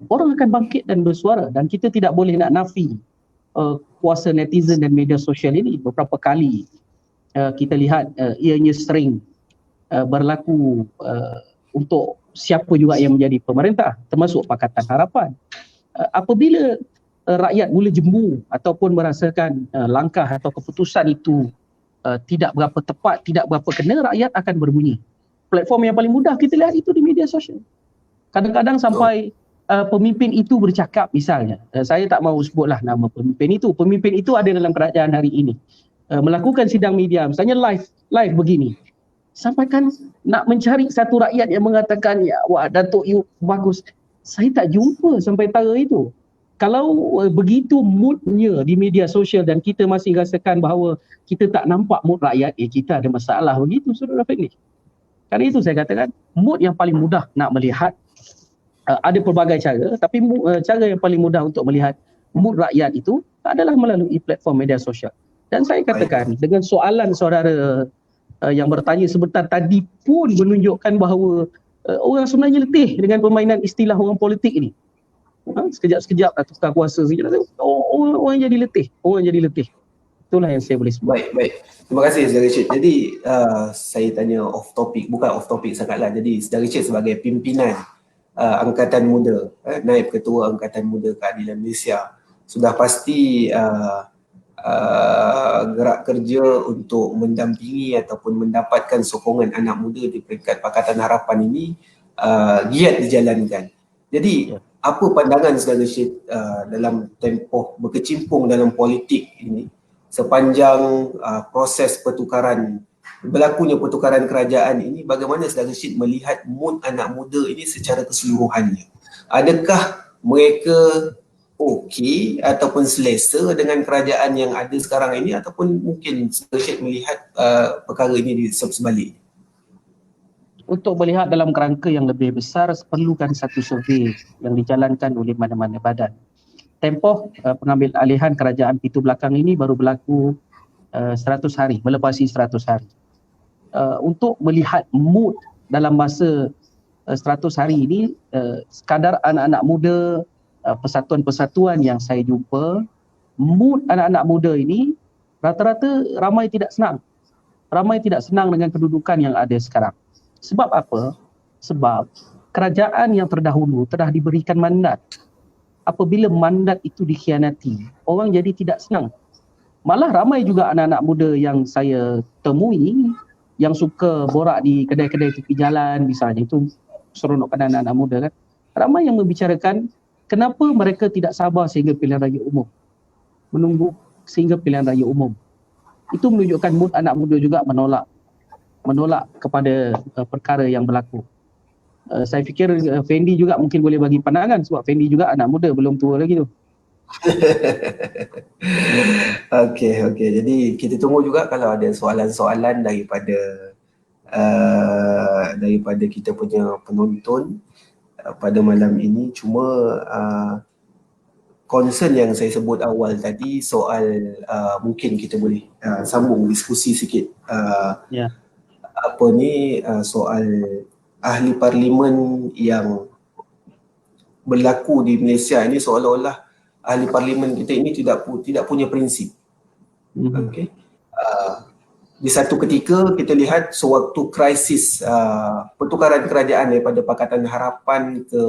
orang akan bangkit dan bersuara. Dan kita tidak boleh nak nafi kuasa netizen dan media sosial ini. Beberapa kali kita lihat ianya sering berlaku untuk siapa juga yang menjadi pemerintah, termasuk Pakatan Harapan. Apabila rakyat mula jemu ataupun merasakan langkah atau keputusan itu tidak berapa tepat, tidak berapa kena, rakyat akan berbunyi. Platform yang paling mudah kita lihat itu di media sosial. Kadang-kadang sampai pemimpin itu bercakap, misalnya, saya tak mahu sebutlah nama pemimpin itu. Pemimpin itu ada dalam kerajaan hari ini, melakukan sidang media, misalnya live begini. Sampai kan nak mencari satu rakyat yang mengatakan, ya, wah Datuk you bagus. Saya tak jumpa sampai tara itu. Kalau begitu moodnya di media sosial dan kita masih rasakan bahawa kita tak nampak mood rakyat, kita ada masalah begitu, Saudara Fendi. Kerana itu saya katakan, mood yang paling mudah nak melihat, ada pelbagai cara, tapi cara yang paling mudah untuk melihat mood rakyat itu adalah melalui platform media sosial. Dan saya katakan, dengan soalan saudara yang bertanya sebentar tadi pun menunjukkan bahawa orang sebenarnya letih dengan permainan istilah orang politik ini. Sekejap-sekejap tukar kuasa sekejap, orang jadi letih. Itulah yang saya boleh sebut. Baik. Terima kasih Saudara Rashid. Jadi saya tanya off topic, bukan off topic sangatlah. Jadi Saudara Rashid sebagai pimpinan Angkatan Muda, Naib Ketua Angkatan Muda Keadilan Malaysia, sudah pasti gerak kerja untuk mendampingi ataupun mendapatkan sokongan anak muda di peringkat Pakatan Harapan ini giat dijalankan. Jadi apa pandangan Saudara Rashid dalam tempoh berkecimpung dalam politik ini sepanjang proses berlakunya pertukaran kerajaan ini, bagaimana Saudara Rashid melihat mood anak muda ini secara keseluruhannya? Adakah mereka okey ataupun selesa dengan kerajaan yang ada sekarang ini, ataupun mungkin Saudara Rashid melihat perkara ini di sebaliknya? Untuk melihat dalam kerangka yang lebih besar, perlukan satu survei yang dijalankan oleh mana-mana badan. Tempoh pengambil alihan kerajaan Pitu belakang ini baru berlaku 100 hari, melepasi 100 hari. Untuk melihat mood dalam masa 100 hari ini, sekadar anak-anak muda, persatuan-persatuan yang saya jumpa, mood anak-anak muda ini rata-rata ramai tidak senang. Ramai tidak senang dengan kedudukan yang ada sekarang. Sebab apa? Sebab kerajaan yang terdahulu telah diberikan mandat. Apabila mandat itu dikhianati, orang jadi tidak senang. Malah ramai juga anak-anak muda yang saya temui yang suka borak di kedai-kedai tepi jalan misalnya, itu seronokkan anak-anak muda kan. Ramai yang membicarakan kenapa mereka tidak sabar sehingga pilihan raya umum. Menunggu sehingga pilihan raya umum. Itu menunjukkan mood anak muda juga menolak kepada perkara yang berlaku. Saya fikir Fendi juga mungkin boleh bagi pandangan, sebab Fendi juga anak muda, belum tua lagi tu. Okey. Jadi kita tunggu juga kalau ada soalan-soalan daripada kita punya penonton pada malam ini. Cuma concern yang saya sebut awal tadi soal mungkin kita boleh sambung diskusi sikit. Soal ahli parlimen yang berlaku di Malaysia ini, seolah-olah ahli parlimen kita ini tidak punya prinsip. Okey. Di satu ketika kita lihat sewaktu krisis pertukaran kerajaan daripada Pakatan Harapan ke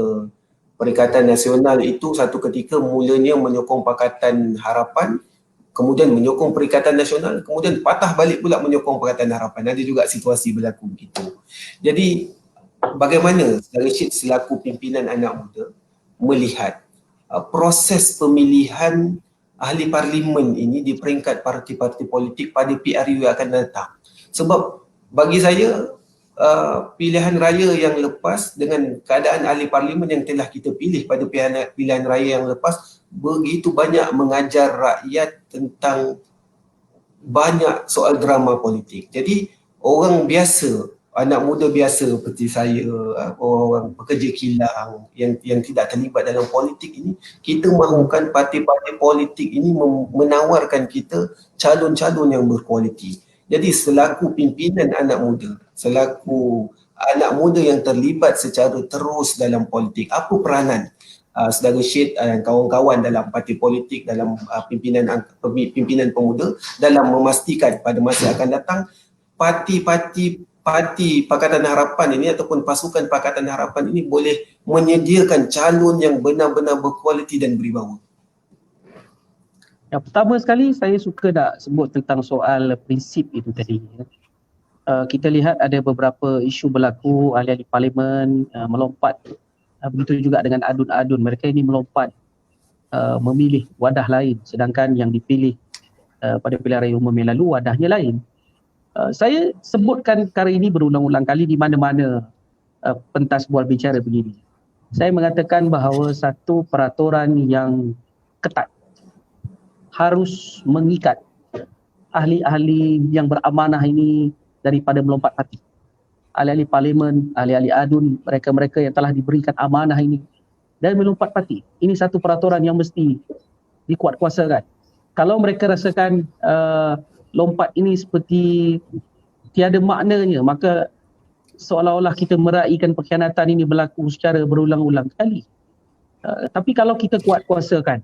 Perikatan Nasional itu, satu ketika mulanya menyokong Pakatan Harapan, kemudian menyokong Perikatan Nasional, kemudian patah balik pula menyokong Pakatan Harapan. Ada juga situasi berlaku begitu. Jadi bagaimana Saudara Rashid selaku pimpinan anak muda melihat proses pemilihan ahli parlimen ini di peringkat parti-parti politik pada PRU yang akan datang. Sebab bagi saya pilihan raya yang lepas dengan keadaan ahli parlimen yang telah kita pilih pada pilihan raya yang lepas begitu banyak mengajar rakyat tentang banyak soal drama politik. Jadi orang biasa, anak muda biasa seperti saya, orang pekerja kilang yang tidak terlibat dalam politik ini, kita mahukan parti-parti politik ini menawarkan kita calon-calon yang berkualiti. Jadi selaku pimpinan anak muda, selaku anak muda yang terlibat secara terus dalam politik, apa peranan saudara Syed dan kawan-kawan dalam parti politik, dalam pimpinan pemuda dalam memastikan pada masa akan datang parti Pakatan Harapan ini ataupun pasukan Pakatan Harapan ini boleh menyediakan calon yang benar-benar berkualiti dan berwibawa. Yang pertama sekali saya suka nak sebut tentang soal prinsip itu tadi. Kita lihat ada beberapa isu berlaku, ahli-ahli parlimen melompat, begitu juga dengan adun-adun, mereka ini melompat memilih wadah lain sedangkan yang dipilih pada pilihan raya umum yang lalu wadahnya lain. Saya sebutkan perkara ini berulang-ulang kali di mana-mana pentas bual bicara begini. Saya mengatakan bahawa satu peraturan yang ketat harus mengikat ahli-ahli yang beramanah ini daripada melompat parti. Ahli-ahli parlimen, ahli-ahli adun, mereka-mereka yang telah diberikan amanah ini dan melompat parti. Ini satu peraturan yang mesti dikuatkuasakan. Kalau mereka rasakan lompat ini seperti tiada maknanya, maka seolah-olah kita meraihkan pengkhianatan ini berlaku secara berulang-ulang kali. Tapi kalau kita kuatkuasakan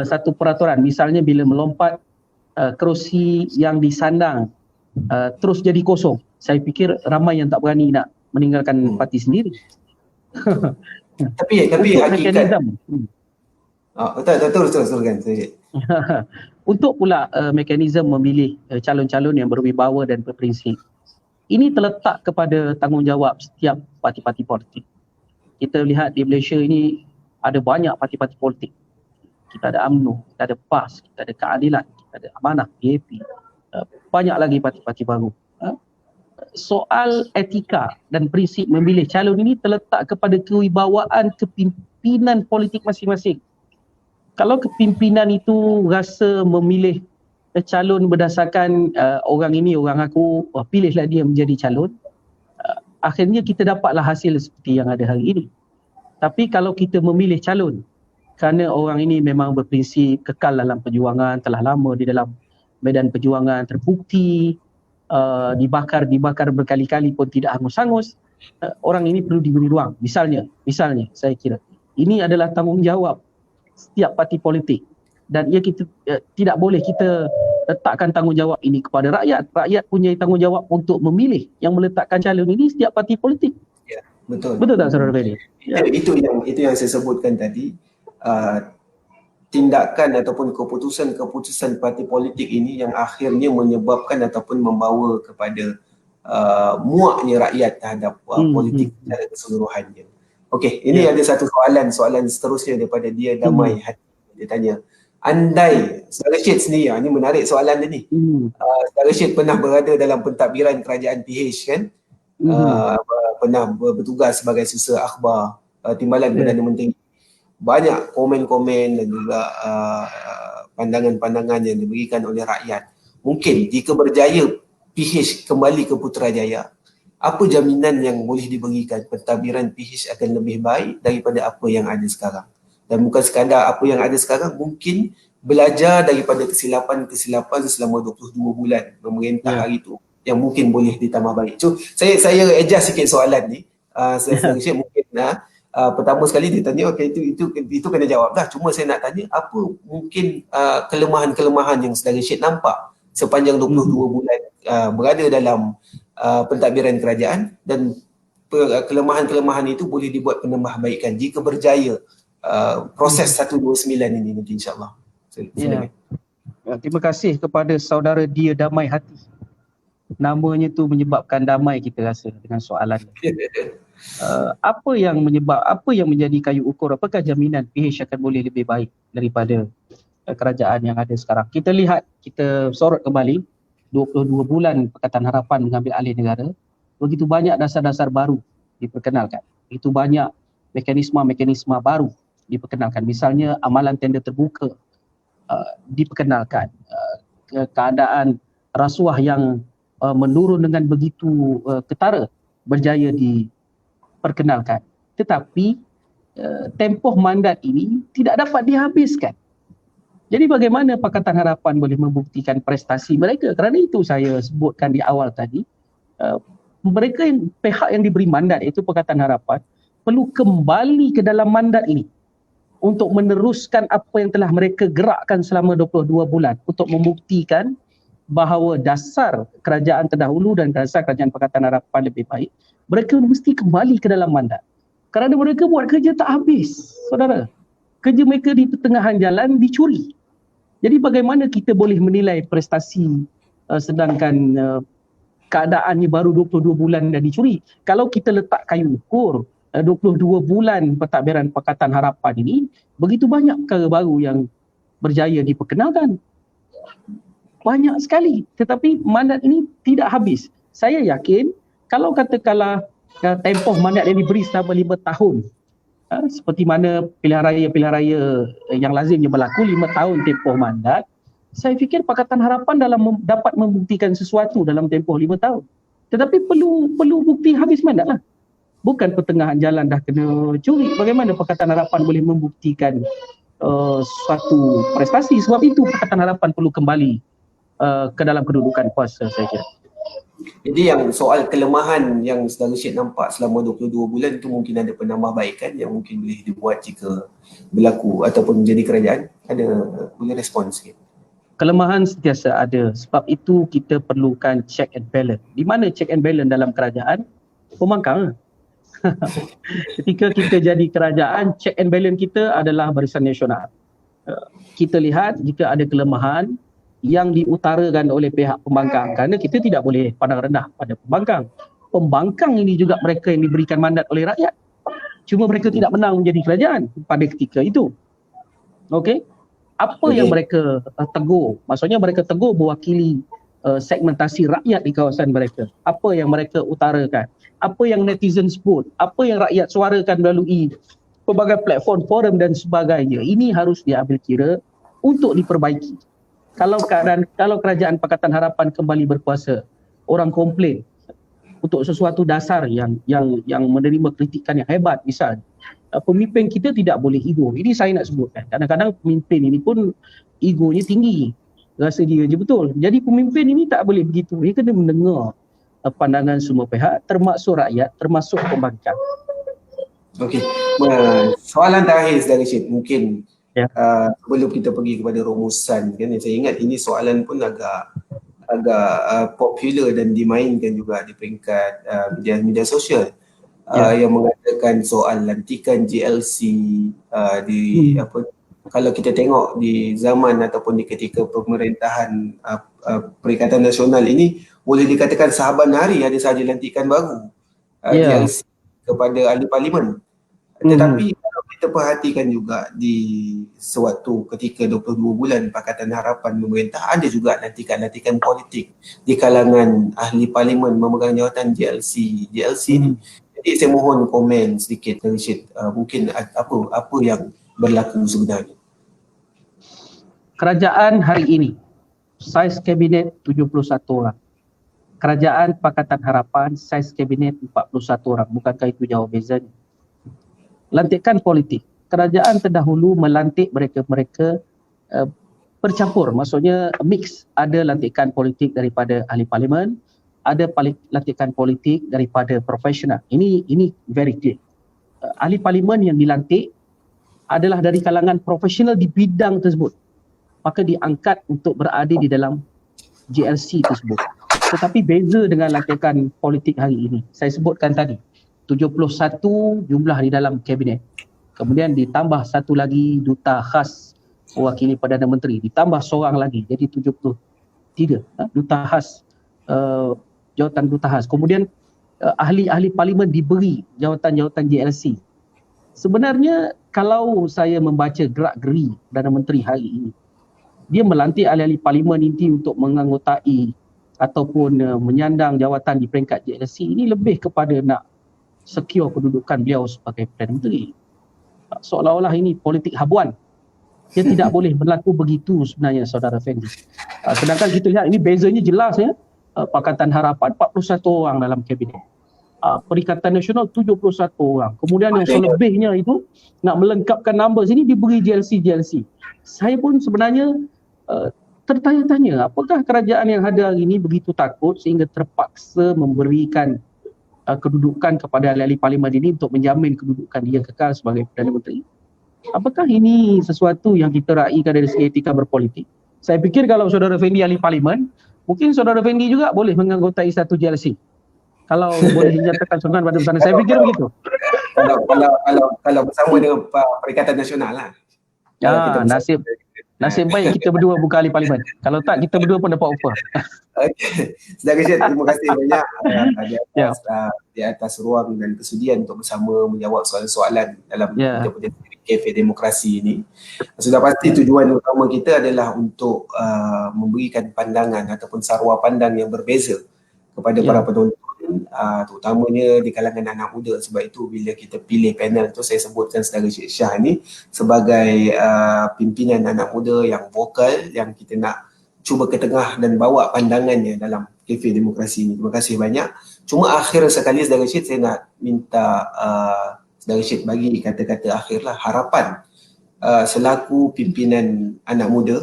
satu peraturan, misalnya bila melompat kerusi yang disandang terus jadi kosong, saya fikir ramai yang tak berani nak meninggalkan parti sendiri. Tapi hakikat betul kan saya. Untuk pula mekanisme memilih calon-calon yang berwibawa dan berprinsip, ini terletak kepada tanggungjawab setiap parti-parti politik. Kita lihat di Malaysia ini ada banyak parti-parti politik. Kita ada UMNO, kita ada PAS, kita ada Keadilan, kita ada Amanah, PAP, banyak lagi parti-parti baru. Soal etika dan prinsip memilih calon ini terletak kepada kewibawaan kepimpinan politik masing-masing. Kalau kepimpinan itu rasa memilih calon berdasarkan orang ini, orang aku, pilihlah dia menjadi calon, akhirnya kita dapatlah hasil seperti yang ada hari ini. Tapi kalau kita memilih calon kerana orang ini memang berprinsip, kekal dalam perjuangan, telah lama di dalam medan perjuangan, terbukti, dibakar berkali-kali pun tidak hangus-hangus, orang ini perlu diberi ruang. Misalnya saya kira ini adalah tanggungjawab setiap parti politik dan kita tidak boleh kita letakkan tanggungjawab ini kepada rakyat. Rakyat punya tanggungjawab untuk memilih yang meletakkan calon ini setiap parti politik. Ya, betul. Betul tak Saudara Ferry? Ya. Itu yang saya sebutkan tadi. Tindakan ataupun keputusan parti politik ini yang akhirnya menyebabkan ataupun membawa kepada muaknya rakyat terhadap politik secara keseluruhannya. Okey, ini ada satu soalan seterusnya daripada dia Damai Hati. Dia tanya, andai Saudara Syed sendiri, ini menarik soalan dia ni. Saudara Syed pernah berada dalam pentadbiran kerajaan PH kan? Pernah bertugas sebagai susah akhbar timbalan Perdana Menteri. Banyak komen-komen dan juga pandangan-pandangan yang diberikan oleh rakyat. Mungkin jika berjaya PH kembali ke Putrajaya, apa jaminan yang boleh diberikan pentadbiran PH akan lebih baik daripada apa yang ada sekarang? Dan bukan sekadar apa yang ada sekarang, mungkin belajar daripada kesilapan selama 22 bulan pemerintah hari itu yang mungkin boleh ditambah baik. So, saya adjust sikit soalan ni. Saya mungkin pertama sekali dia tanya, okay, itu kena jawab dah. Cuma saya nak tanya, apa mungkin kelemahan-kelemahan yang Saudara Syed nampak sepanjang 22 bulan berada dalam pentadbiran kerajaan, dan kelemahan-kelemahan itu boleh dibuat penambahbaikan jika berjaya proses 129 ini nanti insyaAllah. Terima kasih kepada saudara dia Damai Hati. Namanya tu menyebabkan damai kita rasa dengan soalan. Apa yang menjadi kayu ukur, apakah jaminan PH akan boleh lebih baik daripada kerajaan yang ada sekarang? Kita lihat, kita sorot kembali 22 bulan Pakatan Harapan mengambil alih negara, begitu banyak dasar-dasar baru diperkenalkan, begitu banyak mekanisme baru diperkenalkan. Misalnya amalan tender terbuka diperkenalkan, keadaan rasuah yang menurun dengan begitu ketara berjaya diperkenalkan. Tetapi tempoh mandat ini tidak dapat dihabiskan. Jadi bagaimana Pakatan Harapan boleh membuktikan prestasi mereka? Kerana itu saya sebutkan di awal tadi, pihak yang diberi mandat iaitu Pakatan Harapan perlu kembali ke dalam mandat ini untuk meneruskan apa yang telah mereka gerakkan selama 22 bulan untuk membuktikan bahawa dasar kerajaan terdahulu dan dasar kerajaan Pakatan Harapan lebih baik. Mereka mesti kembali ke dalam mandat. Kerana mereka buat kerja tak habis, saudara. Kerja mereka di pertengahan jalan dicuri. Jadi bagaimana kita boleh menilai prestasi sedangkan keadaannya baru 22 bulan dah dicuri? Kalau kita letak kayu ukur 22 bulan pentadbiran Pakatan Harapan ini, begitu banyak perkara baru yang berjaya diperkenalkan. Banyak sekali. Tetapi mandat ini tidak habis. Saya yakin kalau katakanlah tempoh mandat yang diberi selama 5 tahun, seperti mana pilihan raya yang lazimnya berlaku 5 tahun tempoh mandat, saya fikir Pakatan Harapan dapat membuktikan sesuatu dalam tempoh 5 tahun. Tetapi perlu bukti habis mandat lah. Bukan pertengahan jalan dah kena curi. Bagaimana Pakatan Harapan boleh membuktikan suatu prestasi? Sebab itu Pakatan Harapan perlu kembali ke dalam kedudukan kuasa, saya kira. Jadi yang soal kelemahan yang Saudara Syed nampak selama 22 bulan itu mungkin ada penambahbaikan yang mungkin boleh dibuat jika berlaku ataupun menjadi kerajaan. Boleh respon sikit? Kelemahan sentiasa ada. Sebab itu kita perlukan check and balance. Di mana check and balance dalam kerajaan? Pembangkang. Ketika kita jadi kerajaan, check and balance kita adalah Barisan Nasional. Kita lihat jika ada kelemahan yang diutarakan oleh pihak pembangkang, kerana kita tidak boleh pandang rendah pada pembangkang. Pembangkang ini juga mereka yang diberikan mandat oleh rakyat. Cuma mereka tidak menang menjadi kerajaan pada ketika itu. Okey? Apa yang mereka tegur? Maksudnya mereka tegur mewakili segmentasi rakyat di kawasan mereka. Apa yang mereka utarakan? Apa yang netizen sebut? Apa yang rakyat suarakan melalui pelbagai platform, forum dan sebagainya. Ini harus diambil kira untuk diperbaiki. Kalau kerajaan Pakatan Harapan kembali berkuasa, orang komplain untuk sesuatu dasar yang menerima kritikan yang hebat, misal pemimpin kita tidak boleh ego. Ini saya nak sebutkan. Kadang-kadang pemimpin ini pun egonya tinggi. Rasa dia je betul. Jadi pemimpin ini tak boleh begitu. Dia kena mendengar pandangan semua pihak, termasuk rakyat, termasuk pembangkang. Okey. Soalan terakhir Saudara Syed, mungkin sebelum kita pergi kepada rumusan kan, saya ingat ini soalan pun agak popular dan dimainkan juga di peringkat media sosial yang mengatakan soal lantikan JLC kalau kita tengok di zaman ataupun di ketika pemerintahan Perikatan Nasional ini, boleh dikatakan sahabat hari ada sahaja lantikan baru JLC kepada ahli parlimen. Tetapi kalau kita perhatikan juga di sewaktu ketika 22 bulan Pakatan Harapan memerintah, ada juga lantikan-lantikan politik di kalangan ahli parlimen memegang jawatan JLC ni. Jadi saya mohon komen sedikit dari Syed, mungkin apa yang berlaku sebenarnya. Kerajaan hari ini, saiz kabinet 71 orang. Kerajaan Pakatan Harapan, saiz kabinet 41 orang. Bukankah itu jauh bezanya? Lantikan politik. Kerajaan terdahulu melantik mereka bercampur, maksudnya mix. Ada lantikan politik daripada ahli parlimen, ada lantikan politik daripada profesional. Ini very clear. Ahli parlimen yang dilantik adalah dari kalangan profesional di bidang tersebut. Maka diangkat untuk berada di dalam JLC tersebut. Tetapi beza dengan lantikan politik hari ini. Saya sebutkan tadi, 71 jumlah di dalam kabinet. Kemudian ditambah satu lagi duta khas mewakili Perdana Menteri. Ditambah seorang lagi, jadi 73 duta khas, jawatan duta khas. Kemudian ahli-ahli parlimen diberi jawatan-jawatan JLC. Sebenarnya kalau saya membaca gerak-geri Perdana Menteri hari ini, dia melantik ahli-ahli parlimen inti untuk menganggotai ataupun menyandang jawatan di peringkat JLC ini lebih kepada nak secure kedudukan beliau sebagai Perdana Menteri. Seolah-olah ini politik habuan. Dia tidak boleh berlaku begitu sebenarnya, Saudara Fendi. Sedangkan kita lihat ini bezanya jelas ya. Pakatan Harapan 41 orang dalam kabinet. Perikatan Nasional 71 orang. Kemudian yang selebihnya itu nak melengkapkan numbers ini diberi JLC. Saya pun sebenarnya tertanya-tanya apakah kerajaan yang ada hari ini begitu takut sehingga terpaksa memberikan kedudukan kepada ahli-ahli parlimen ini untuk menjamin kedudukan dia kekal sebagai Perdana Menteri. Apakah ini sesuatu yang kita raikan dari segi etika berpolitik? Saya fikir kalau Saudara Fendi ahli parlimen, mungkin Saudara Fendi juga boleh menganggotai satu JLC. Kalau boleh dinyatakan sokongan pada bersama, saya fikir begitu. Kalau bersama dengan Perikatan Nasional lah. Nasib baik kita berdua bukan ahli parlimen. Kalau tak, kita berdua pun dapat offer. Saudara Syed, terima kasih banyak di atas ruang dan kesudian untuk bersama menjawab soalan-soalan dalam kita punya Cafe Demokrasi ini. Sudah pasti tujuan utama kita adalah untuk memberikan pandangan ataupun sarwa pandang yang berbeza kepada para penonton, terutamanya di kalangan anak muda. Sebab itu bila kita pilih panel tu, saya sebutkan Saudara Syed Shah ni sebagai pimpinan anak muda yang vokal, yang kita nak cuba ke tengah dan bawa pandangannya dalam Cafe Demokrasi ini. Terima kasih banyak. Cuma akhir sekali Saudara Syed, saya nak minta Saudara Syed bagi kata-kata akhir lah, harapan selaku pimpinan anak muda.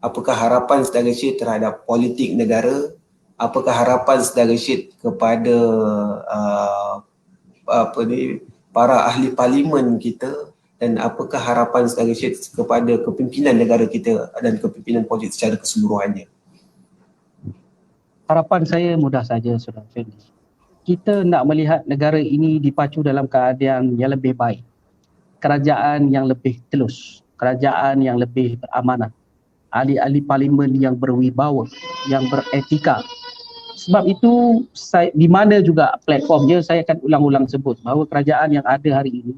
Apakah harapan Saudara Syed terhadap politik negara? Apakah harapan Saudara Syed kepada para ahli parlimen kita, dan apakah harapan Saudara Syed kepada kepimpinan negara kita dan kepimpinan politik secara keseluruhannya? Harapan saya mudah saja, Saudara Fendi. Kita nak melihat negara ini dipacu dalam keadaan yang lebih baik. Kerajaan yang lebih telus, kerajaan yang lebih beramanah, ahli-ahli parlimen yang berwibawa, yang beretika. Sebab itu di mana juga platformnya, saya akan ulang-ulang sebut bahawa kerajaan yang ada hari ini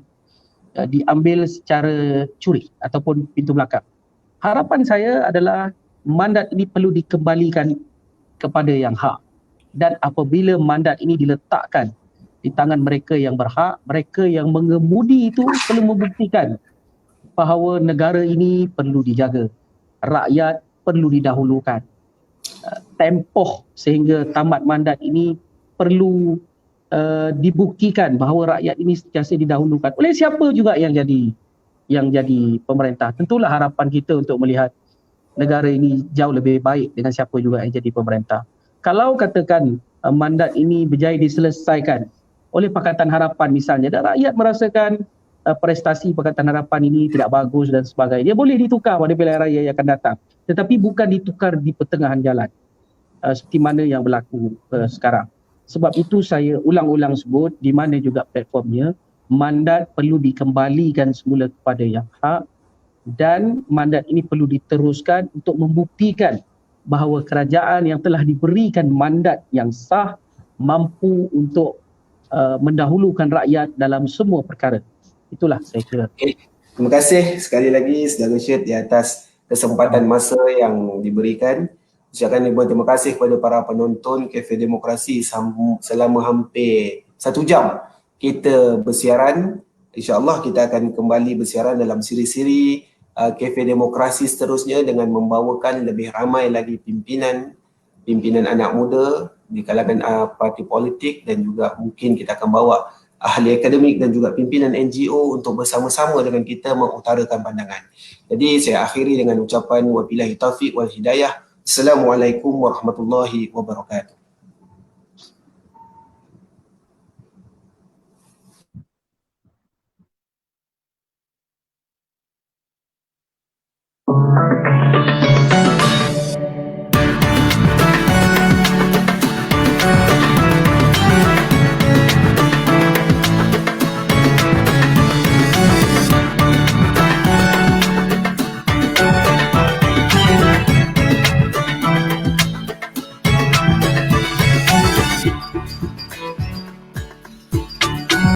diambil secara curi ataupun pintu belakang. Harapan saya adalah mandat ini perlu dikembalikan kepada yang hak, dan apabila mandat ini diletakkan di tangan mereka yang berhak, mereka yang mengemudi itu perlu membuktikan bahawa negara ini perlu dijaga, rakyat perlu didahulukan. Tempoh sehingga tamat mandat ini perlu dibuktikan bahawa rakyat ini sentiasa didahulukan oleh siapa juga yang jadi pemerintah. Tentulah harapan kita untuk melihat negara ini jauh lebih baik dengan siapa juga yang jadi pemerintah. Kalau katakan mandat ini berjaya diselesaikan oleh Pakatan Harapan misalnya, dan rakyat merasakan prestasi Pakatan Harapan ini tidak bagus dan sebagainya, boleh ditukar pada pilihan raya yang akan datang. Tetapi bukan ditukar di pertengahan jalan seperti mana yang berlaku sekarang. Sebab itu saya ulang-ulang sebut di mana juga platformnya, mandat perlu dikembalikan semula kepada yang hak, dan mandat ini perlu diteruskan untuk membuktikan bahawa kerajaan yang telah diberikan mandat yang sah mampu untuk mendahulukan rakyat dalam semua perkara. Itulah saya kira. Terima kasih sekali lagi Saudara Syed di atas kesempatan masa yang diberikan. Ucapkan ribuan terima kasih kepada para penonton Cafe Demokrasi selama hampir 1 jam kita bersiaran. InsyaAllah kita akan kembali bersiaran dalam siri-siri Cafe Demokrasi seterusnya dengan membawakan lebih ramai lagi pimpinan anak muda di kalangan parti politik, dan juga mungkin kita akan bawa ahli akademik dan juga pimpinan NGO untuk bersama-sama dengan kita mengutarakan pandangan. Jadi saya akhiri dengan ucapan wabillahi taufiq wal hidayah. Assalamualaikum warahmatullahi wabarakatuh.